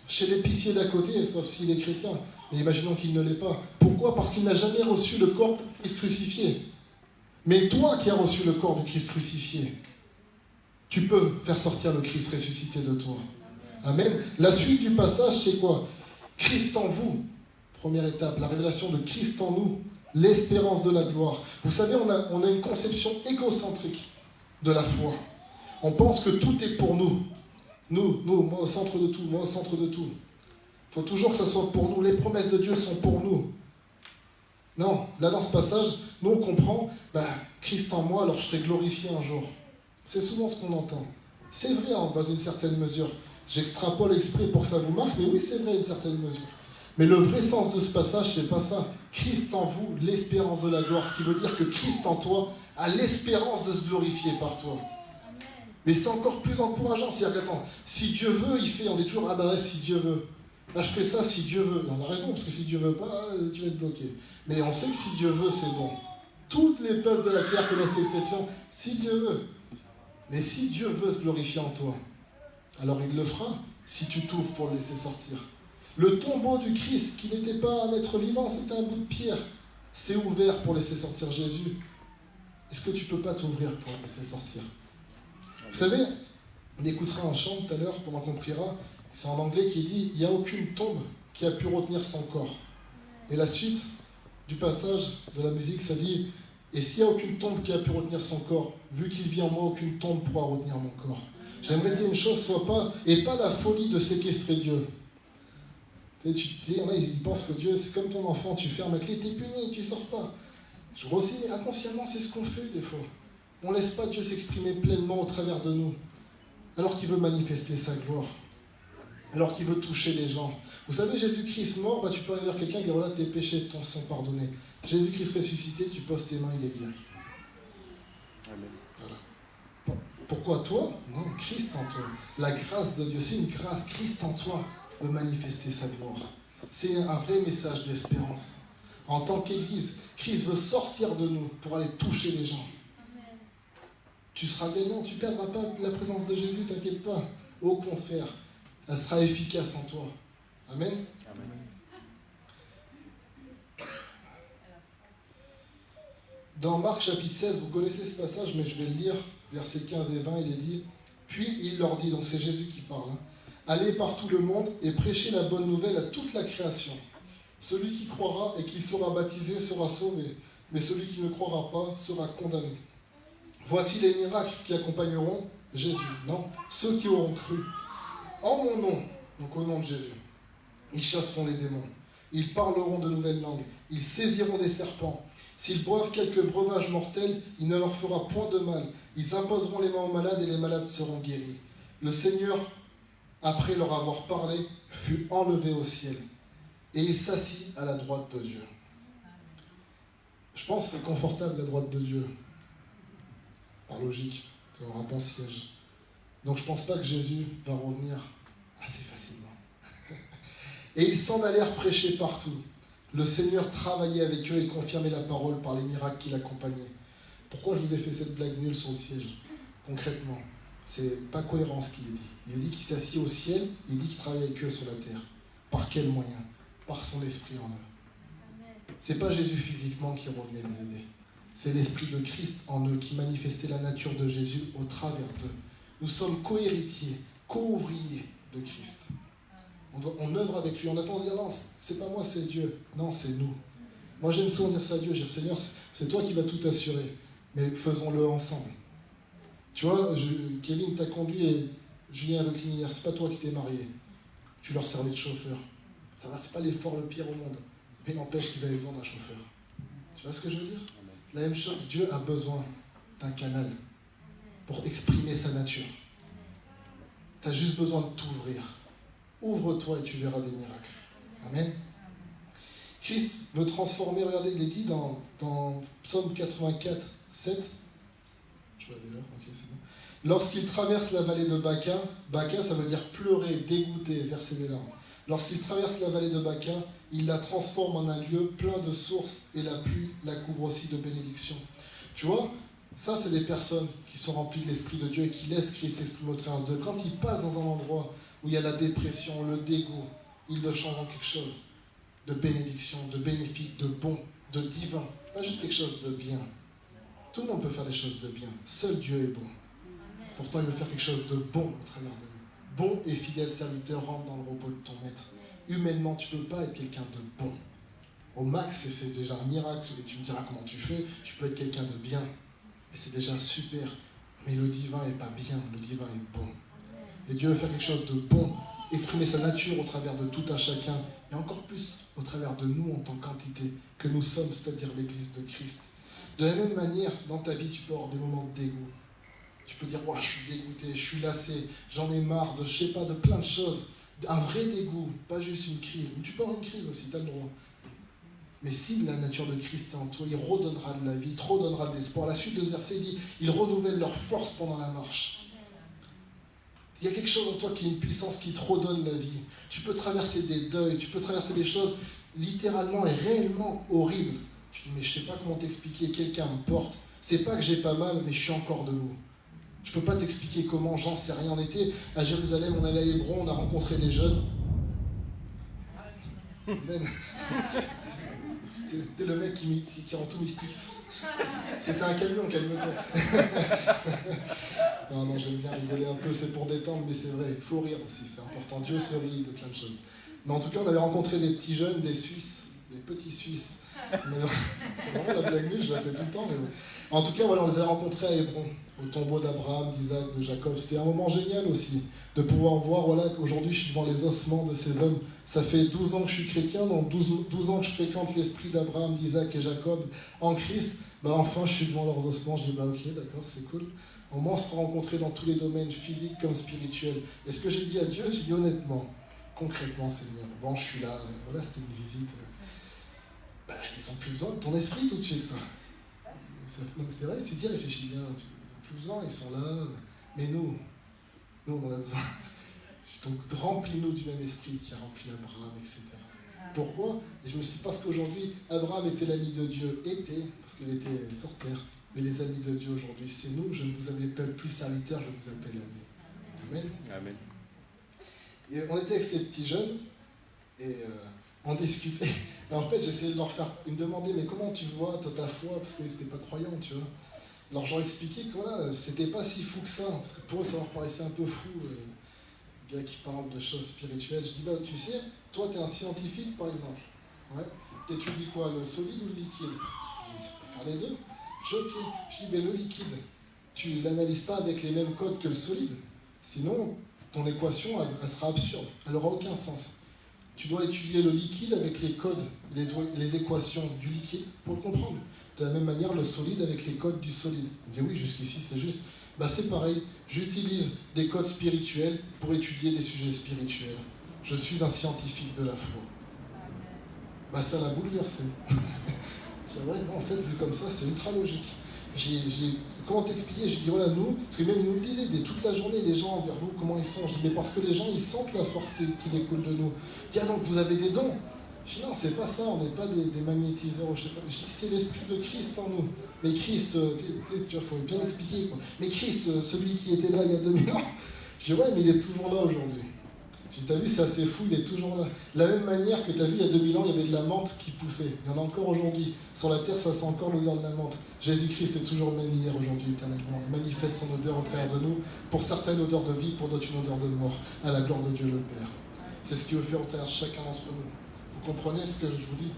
chez l'épicier d'à côté, sauf s'il est chrétien. Mais imaginons qu'il ne l'est pas. Pourquoi? Parce qu'il n'a jamais reçu le corps du Christ crucifié. Mais toi qui as reçu le corps du Christ crucifié, tu peux faire sortir le Christ ressuscité de toi. Amen. La suite du passage, c'est quoi? Christ en vous. Première étape, la révélation de Christ en nous. L'espérance de la gloire. Vous savez, on a une conception égocentrique de la foi. On pense que tout est pour nous. Nous, moi au centre de tout, moi au centre de tout. Il faut toujours que ça soit pour nous. Les promesses de Dieu sont pour nous. Non, là dans ce passage, nous on comprend, Christ en moi, alors je serai glorifié un jour. C'est souvent ce qu'on entend. C'est vrai dans une certaine mesure. J'extrapole exprès pour que ça vous marque, mais oui c'est vrai à une certaine mesure. Mais le vrai sens de ce passage, c'est pas ça. Christ en vous, l'espérance de la gloire. Ce qui veut dire que Christ en toi a l'espérance de se glorifier par toi. Mais c'est encore plus encourageant. C'est-à-dire que, attends, si Dieu veut, il fait, on dit toujours, si Dieu veut. Là, je fais ça si Dieu veut. Et on a raison, parce que si Dieu veut pas, tu vas être bloqué. Mais on sait que si Dieu veut, c'est bon. Tous les peuples de la terre connaissent cette expression, si Dieu veut. Mais si Dieu veut se glorifier en toi, alors il le fera si tu t'ouvres pour le laisser sortir. Le tombeau du Christ, qui n'était pas un être vivant, c'était un bout de pierre, s'est ouvert pour laisser sortir Jésus. Est-ce que tu ne peux pas t'ouvrir pour le laisser sortir? Vous savez, on écoutera un chant tout à l'heure pendant qu'on priera, c'est en anglais qui dit « Il n'y a aucune tombe qui a pu retenir son corps ». Et la suite du passage de la musique, ça dit « Et s'il n'y a aucune tombe qui a pu retenir son corps, vu qu'il vit en moi, aucune tombe pourra retenir mon corps. » J'aimerais dire une chose, soit pas, et pas la folie de séquestrer Dieu. Il y en a, ils pensent que Dieu, c'est comme ton enfant, tu fermes la clé, t'es puni, tu ne sors pas. Je vois aussi, mais inconsciemment, c'est ce qu'on fait des fois. On ne laisse pas Dieu s'exprimer pleinement au travers de nous, alors qu'il veut manifester sa gloire, alors qu'il veut toucher les gens. Vous savez, Jésus-Christ mort, tu peux aller vers quelqu'un et dire, voilà, tes péchés sont pardonnés. Jésus-Christ ressuscité, tu poses tes mains, il est guéri. Amen. Voilà. Pourquoi toi? Non, Christ en toi. La grâce de Dieu, c'est une grâce. Christ en toi veut manifester sa gloire. C'est un vrai message d'espérance. En tant qu'Église, Christ veut sortir de nous pour aller toucher les gens. Amen. Tu seras gagnant, tu ne perdras pas la présence de Jésus, t'inquiète pas. Au contraire, elle sera efficace en toi. Amen. Amen. Dans Marc chapitre 16, vous connaissez ce passage, mais je vais le lire, versets 15 et 20, il est dit « Puis il leur dit », donc c'est Jésus qui parle, allez par tout le monde et prêchez la bonne nouvelle à toute la création. Celui qui croira et qui sera baptisé sera sauvé, mais celui qui ne croira pas sera condamné. Voici les miracles qui accompagneront Jésus, non, ceux qui auront cru. En mon nom, donc au nom de Jésus, ils chasseront les démons, ils parleront de nouvelles langues, ils saisiront des serpents. S'ils boivent quelques breuvages mortels, il ne leur fera point de mal. Ils imposeront les mains aux malades et les malades seront guéris. Le Seigneur, après leur avoir parlé, fut enlevé au ciel. Et il s'assit à la droite de Dieu. Je pense que confortable à la droite de Dieu. Par logique, tu auras un bon siège. Donc je ne pense pas que Jésus va revenir assez facilement. Et ils s'en allèrent prêcher partout. Le Seigneur travaillait avec eux et confirmait la parole par les miracles qui l'accompagnaient. Pourquoi je vous ai fait cette blague nulle sur le siège? Concrètement, c'est pas cohérent ce qu'il a dit. Il a dit qu'il s'assit au ciel, il dit qu'il travaille avec eux sur la terre. Par quel moyen? Par son esprit en eux. C'est pas Jésus physiquement qui revenait les aider. C'est l'esprit de Christ en eux qui manifestait la nature de Jésus au travers d'eux. Nous sommes co-héritiers, co-ouvriers de Christ. On œuvre avec lui. On attend de dire non, c'est pas moi, c'est Dieu. Non, c'est nous. Moi, j'aime souvent dire ça à Dieu. Je dis, Seigneur, c'est toi qui vas tout assurer. Mais faisons-le ensemble. Tu vois, Kevin t'a conduit et Julien Leclin hier, c'est pas toi qui t'es marié. Tu leur servais de chauffeur. Ça va, c'est pas l'effort le pire au monde. Mais n'empêche qu'ils avaient besoin d'un chauffeur. Tu vois ce que je veux dire? La même chose, Dieu a besoin d'un canal pour exprimer sa nature. Tu as juste besoin de t'ouvrir. Ouvre-toi et tu verras des miracles. Amen. Christ veut transformer, regardez, il est dit dans Psaume 84, 7. Je vais aller là, ok, c'est bon. Lorsqu'il traverse la vallée de Baca, Baca ça veut dire pleurer, dégoûter, verser des larmes. Lorsqu'il traverse la vallée de Baca, il la transforme en un lieu plein de sources et la pluie la couvre aussi de bénédictions. Tu vois, ça c'est des personnes qui sont remplies de l'Esprit de Dieu et qui laissent Christ s'exprimer au travers d'eux. Quand ils passent dans un endroit où il y a la dépression, le dégoût, ils le changent en quelque chose de bénédiction, de bénéfique, de bon, de divin. Pas juste quelque chose de bien. Tout le monde peut faire des choses de bien. Seul Dieu est bon. Pourtant, il veut faire quelque chose de bon au travers de nous. Bon et fidèle serviteur, rentre dans le repos de ton maître. Humainement, tu ne peux pas être quelqu'un de bon. Au max, c'est déjà un miracle. Et tu me diras comment tu fais. Tu peux être quelqu'un de bien. Et c'est déjà super. Mais le divin n'est pas bien. Le divin est bon. Et Dieu veut faire quelque chose de bon, exprimer sa nature au travers de tout un chacun, et encore plus au travers de nous en tant qu'entité que nous sommes, c'est-à-dire l'Église de Christ. De la même manière, dans ta vie, tu peux avoir des moments de dégoût. Tu peux dire, je suis dégoûté, je suis lassé, j'en ai marre de, je sais pas, de plein de choses. Un vrai dégoût, pas juste une crise. Mais tu peux avoir une crise aussi, tu as le droit. Mais si la nature de Christ est en toi, il redonnera de la vie, il te redonnera de l'espoir. La suite de ce verset dit, il renouvelle leur force pendant la marche. Il y a quelque chose en toi qui est une puissance qui te redonne la vie. Tu peux traverser des deuils, tu peux traverser des choses littéralement et réellement horribles. Tu dis, mais je ne sais pas comment t'expliquer, quelqu'un me porte. C'est pas que j'ai pas mal, mais je suis encore debout. Je ne peux pas t'expliquer comment, j'en sais rien. On était à Jérusalem, on allait à Hébron, on a rencontré des jeunes. Amen. T'es le mec qui rend tout mystique. C'était un camion, calme-toi. Non, j'aime bien rigoler un peu, c'est pour détendre, mais c'est vrai, il faut rire aussi, c'est important. Dieu se rit de plein de choses. Mais en tout cas, on avait rencontré des petits jeunes, des Suisses, des petits Suisses. Mais, c'est vraiment la blague nulle, je la fais tout le temps. Mais bon. En tout cas, voilà, on les a rencontrés à Hébron, au tombeau d'Abraham, d'Isaac, de Jacob. C'était un moment génial aussi, de pouvoir voir, voilà, qu'aujourd'hui je suis devant les ossements de ces hommes. Ça fait 12 ans que je suis chrétien, donc 12 ans que je fréquente l'esprit d'Abraham, d'Isaac et Jacob en Christ. Enfin, je suis devant leurs ossements, je dis, ok, d'accord, c'est cool. Au moins, on se rencontrer dans tous les domaines, physiques comme spirituels. Et ce que j'ai dit à Dieu, j'ai dit honnêtement, concrètement, Seigneur, bon, je suis là, voilà, c'était une visite. Ils n'ont plus besoin de ton esprit tout de suite, quoi. Non, mais c'est vrai, si tu y réfléchis bien, ils n'ont plus besoin, ils sont là. Mais nous, on en a besoin. Donc, remplis-nous du même esprit qui a rempli Abraham, etc. Pourquoi? Et je me suis dit, parce qu'aujourd'hui, Abraham était l'ami de Dieu, parce qu'il était sur terre. Mais les amis de Dieu aujourd'hui, c'est nous. Je ne vous appelle plus serviteurs, je vous appelle amis. Amen. Amen. Et on était avec ces petits jeunes et on discutait. Et en fait, j'essayais de leur faire. Ils me demandaient, mais comment tu vois toi, ta foi? Parce qu'ils n'étaient pas croyants, tu vois. Alors, je leur expliquais que voilà, c'était pas si fou que ça. Parce que pour eux, ça leur paraissait un peu fou. Les gars qui parlent de choses spirituelles. Je dis, tu sais, toi, tu es un scientifique, par exemple. Ouais. Tu étudies quoi, le solide ou le liquide? Je dis, ça peut faire les deux. Je dis, ok. Je dis, le liquide, tu l'analyses pas avec les mêmes codes que le solide. Sinon, ton équation, elle sera absurde. Elle n'aura aucun sens. Tu dois étudier le liquide avec les codes, les équations du liquide pour le comprendre. De la même manière, le solide avec les codes du solide. On dit oui, jusqu'ici, c'est juste. C'est pareil. J'utilise des codes spirituels pour étudier des sujets spirituels. Je suis un scientifique de la foi. Ça l'a bouleversé. Ouais, non, en fait, vu comme ça, c'est ultra logique. Comment t'expliquer? J'ai dit, voilà, nous, parce que même ils nous le disaient, toute la journée, les gens envers vous, comment ils sont? Je dis, mais parce que les gens, ils sentent la force qui découle de nous. Je dis, donc vous avez des dons? Je dis, non, c'est pas ça, on n'est pas des magnétiseurs, je sais pas. Je dis, c'est l'esprit de Christ en nous. Mais Christ, il faut bien expliquer, quoi. Mais Christ, celui qui était là il y a 2000 ans, je dis, ouais, mais il est toujours là aujourd'hui. T'as vu, c'est assez fou, il est toujours là. De la même manière que tu as vu, il y a 2000 ans, il y avait de la menthe qui poussait. Il y en a encore aujourd'hui. Sur la terre, ça sent encore l'odeur de la menthe. Jésus-Christ est toujours le même hier, aujourd'hui, éternellement. Il manifeste son odeur au travers de nous. Pour certains, une odeur de vie, pour d'autres, une odeur de mort. À la gloire de Dieu le Père. C'est ce qu'il veut faire au travers de chacun d'entre nous. Vous comprenez ce que je vous dis?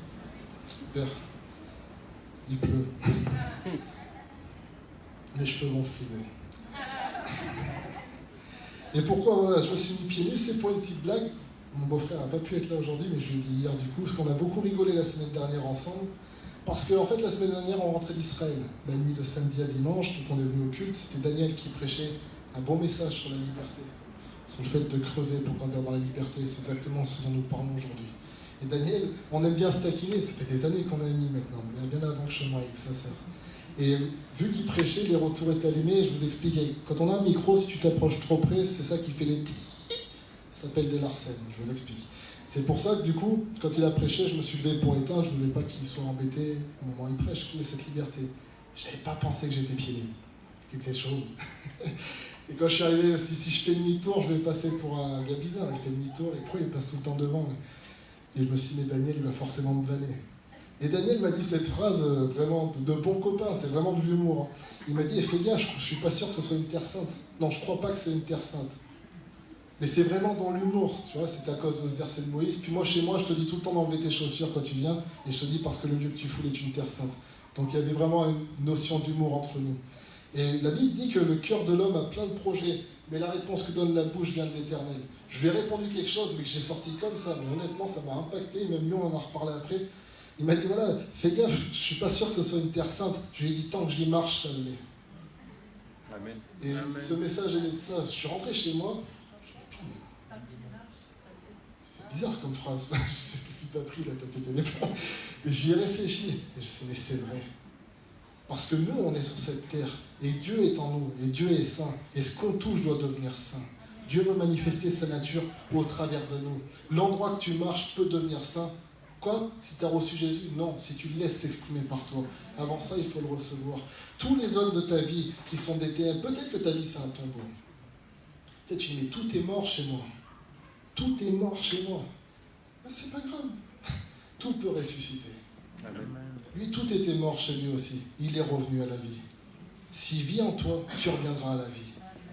Père, il pleut. Les cheveux vont friser. Et pourquoi voilà, je me suis mis pieds nus, c'est pour une petite blague. Mon beau-frère n'a pas pu être là aujourd'hui, mais je lui ai dit hier du coup, parce qu'on a beaucoup rigolé la semaine dernière ensemble. Parce qu'en fait, la semaine dernière, on rentrait d'Israël. La nuit de samedi à dimanche, donc on est venu au culte. C'était Daniel qui prêchait un bon message sur la liberté. Sur le fait de creuser pour grandir dans la liberté. C'est exactement ce dont nous parlons aujourd'hui. Et Daniel, on aime bien se taquiner, ça fait des années qu'on a mis maintenant, bien avant que je sois marié avec sa sœur. Et vu qu'il prêchait, les retours étaient allumés, je vous explique, quand on a un micro, si tu t'approches trop près, c'est ça qui fait les petits. Ça s'appelle des larcènes, je vous explique. C'est pour ça que du coup, quand il a prêché, je me suis levé pour éteindre, je ne voulais pas qu'il soit embêté au moment où il prêche, je voulais cette liberté. Je n'avais pas pensé que j'étais pieds nus, parce que c'est chaud. Et quand je suis arrivé, si je fais demi-tour, je vais passer pour un gars bizarre, il fait demi-tour, et pourquoi il passe tout le temps devant? Et je me suis dit, mais Daniel, il va forcément me vanner. Et Daniel m'a dit cette phrase vraiment de bon copain, c'est vraiment de l'humour. Il m'a dit, fais gaffe, je suis pas sûr que ce soit une terre sainte. Non, je crois pas que c'est une terre sainte. Mais c'est vraiment dans l'humour, tu vois, c'est à cause de ce verset de Moïse. Puis moi, chez moi, je te dis tout le temps d'enlever tes chaussures quand tu viens, et je te dis parce que le lieu que tu foules est une terre sainte. Donc il y avait vraiment une notion d'humour entre nous. Et la Bible dit que le cœur de l'homme a plein de projets, mais la réponse que donne la bouche vient de l'Éternel. Je lui ai répondu quelque chose, mais que j'ai sorti comme ça, mais honnêtement, ça m'a impacté, même lui, on en a reparlé après. Il m'a dit, voilà, fais gaffe, je ne suis pas sûr que ce soit une terre sainte. Je lui ai dit, tant que j'y marche, ça l'est. Amen. Et Amen. ce message est né de ça. Je suis rentré chez moi. C'est bizarre comme phrase. Je sais qu'est-ce qui t'a pris là, t'as pété les plombs. Et j'y ai réfléchi. Et je me suis dit, mais c'est vrai. Parce que nous, on est sur cette terre. Et Dieu est en nous. Et Dieu est saint. Et ce qu'on touche doit devenir saint. Dieu veut manifester sa nature au travers de nous. L'endroit que tu marches peut devenir saint. Quoi? Si tu as reçu Jésus? Non, si tu le laisses s'exprimer par toi. Avant ça, il faut le recevoir. Tous les hommes de ta vie qui sont des TM, peut-être que ta vie c'est un tombeau. Peut-être tu dis, mais tout est mort chez moi. Tout est mort chez moi. Mais c'est pas grave. tout peut ressusciter. Amen. Lui, tout était mort chez lui aussi. Il est revenu à la vie. S'il vit en toi, tu reviendras à la vie.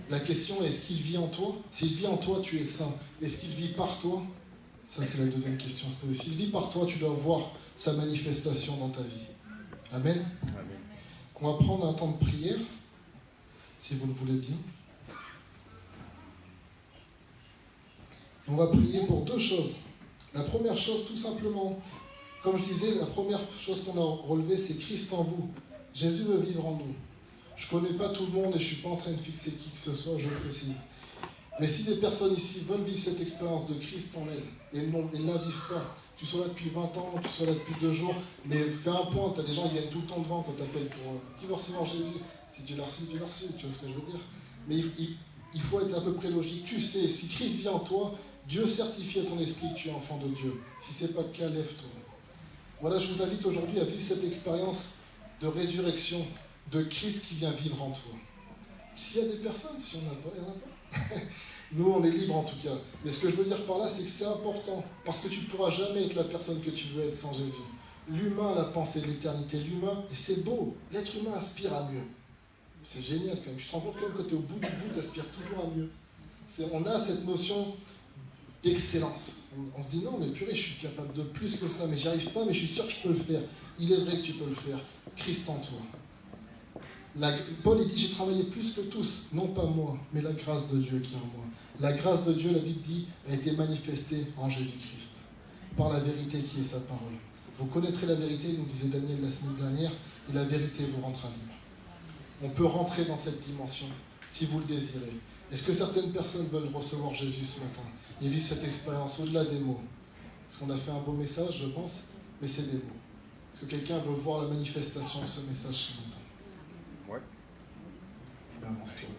La question est, est-ce qu'il vit en toi? S'il vit en toi, tu es saint. Est-ce qu'il vit par toi? Ça, c'est la deuxième question à se poser. S'il vit par toi, tu dois voir sa manifestation dans ta vie. Amen. Amen. On va prendre un temps de prière, si vous le voulez bien. On va prier pour deux choses. La première chose, tout simplement, comme je disais, la première chose qu'on a relevée, c'est Christ en vous. Jésus veut vivre en nous. Je ne connais pas tout le monde et je ne suis pas en train de fixer qui que ce soit, je le précise. Mais si des personnes ici veulent vivre cette expérience de Christ en elles, et non, elles ne la vivent pas, tu sois là depuis 20 ans, tu sois là depuis 2 jours, mais fais un point, tu as des gens qui viennent tout le temps devant quand tu appelles pour qui veut recevoir Jésus. Si tu l'as reçu, tu l'as reçu, tu vois ce que je veux dire. Mais il faut être à peu près logique. Tu sais, si Christ vit en toi, Dieu certifie à ton esprit que tu es enfant de Dieu. Si ce n'est pas le cas, lève-toi. Voilà, je vous invite aujourd'hui à vivre cette expérience de résurrection de Christ qui vient vivre en toi. S'il y a des personnes, si on n'a pas, il n'y en a pas. Nous, on est libres en tout cas. Mais ce que je veux dire par là, c'est que c'est important. Parce que tu ne pourras jamais être la personne que tu veux être sans Jésus. L'humain a la pensée de l'éternité. L'humain, et c'est beau, l'être humain aspire à mieux. C'est génial quand même. Tu te rends compte quand même que tu es au bout du bout, tu aspires toujours à mieux. On a cette notion d'excellence. On se dit non, mais purée, je suis capable de plus que ça, mais j'y arrive pas, mais je suis sûr que je peux le faire. Il est vrai que tu peux le faire. Christ en toi. Paul il dit, j'ai travaillé plus que tous, non pas moi, mais la grâce de Dieu qui est en moi. La grâce de Dieu, la Bible dit, a été manifestée en Jésus-Christ, par la vérité qui est sa parole. Vous connaîtrez la vérité, nous disait Daniel la semaine dernière, et la vérité vous rendra libre. On peut rentrer dans cette dimension, si vous le désirez. Est-ce que certaines personnes veulent recevoir Jésus ce matin et vivre cette expérience au-delà des mots? Parce qu'on a fait un beau message, je pense, mais c'est des mots. Est-ce que quelqu'un veut voir la manifestation de ce message ce matin? Ouais. Avance-toi.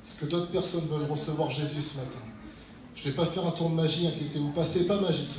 Est-ce que d'autres personnes veulent recevoir Jésus ce matin? Je ne vais pas faire un tour de magie, inquiétez-vous pas, c'est pas magique.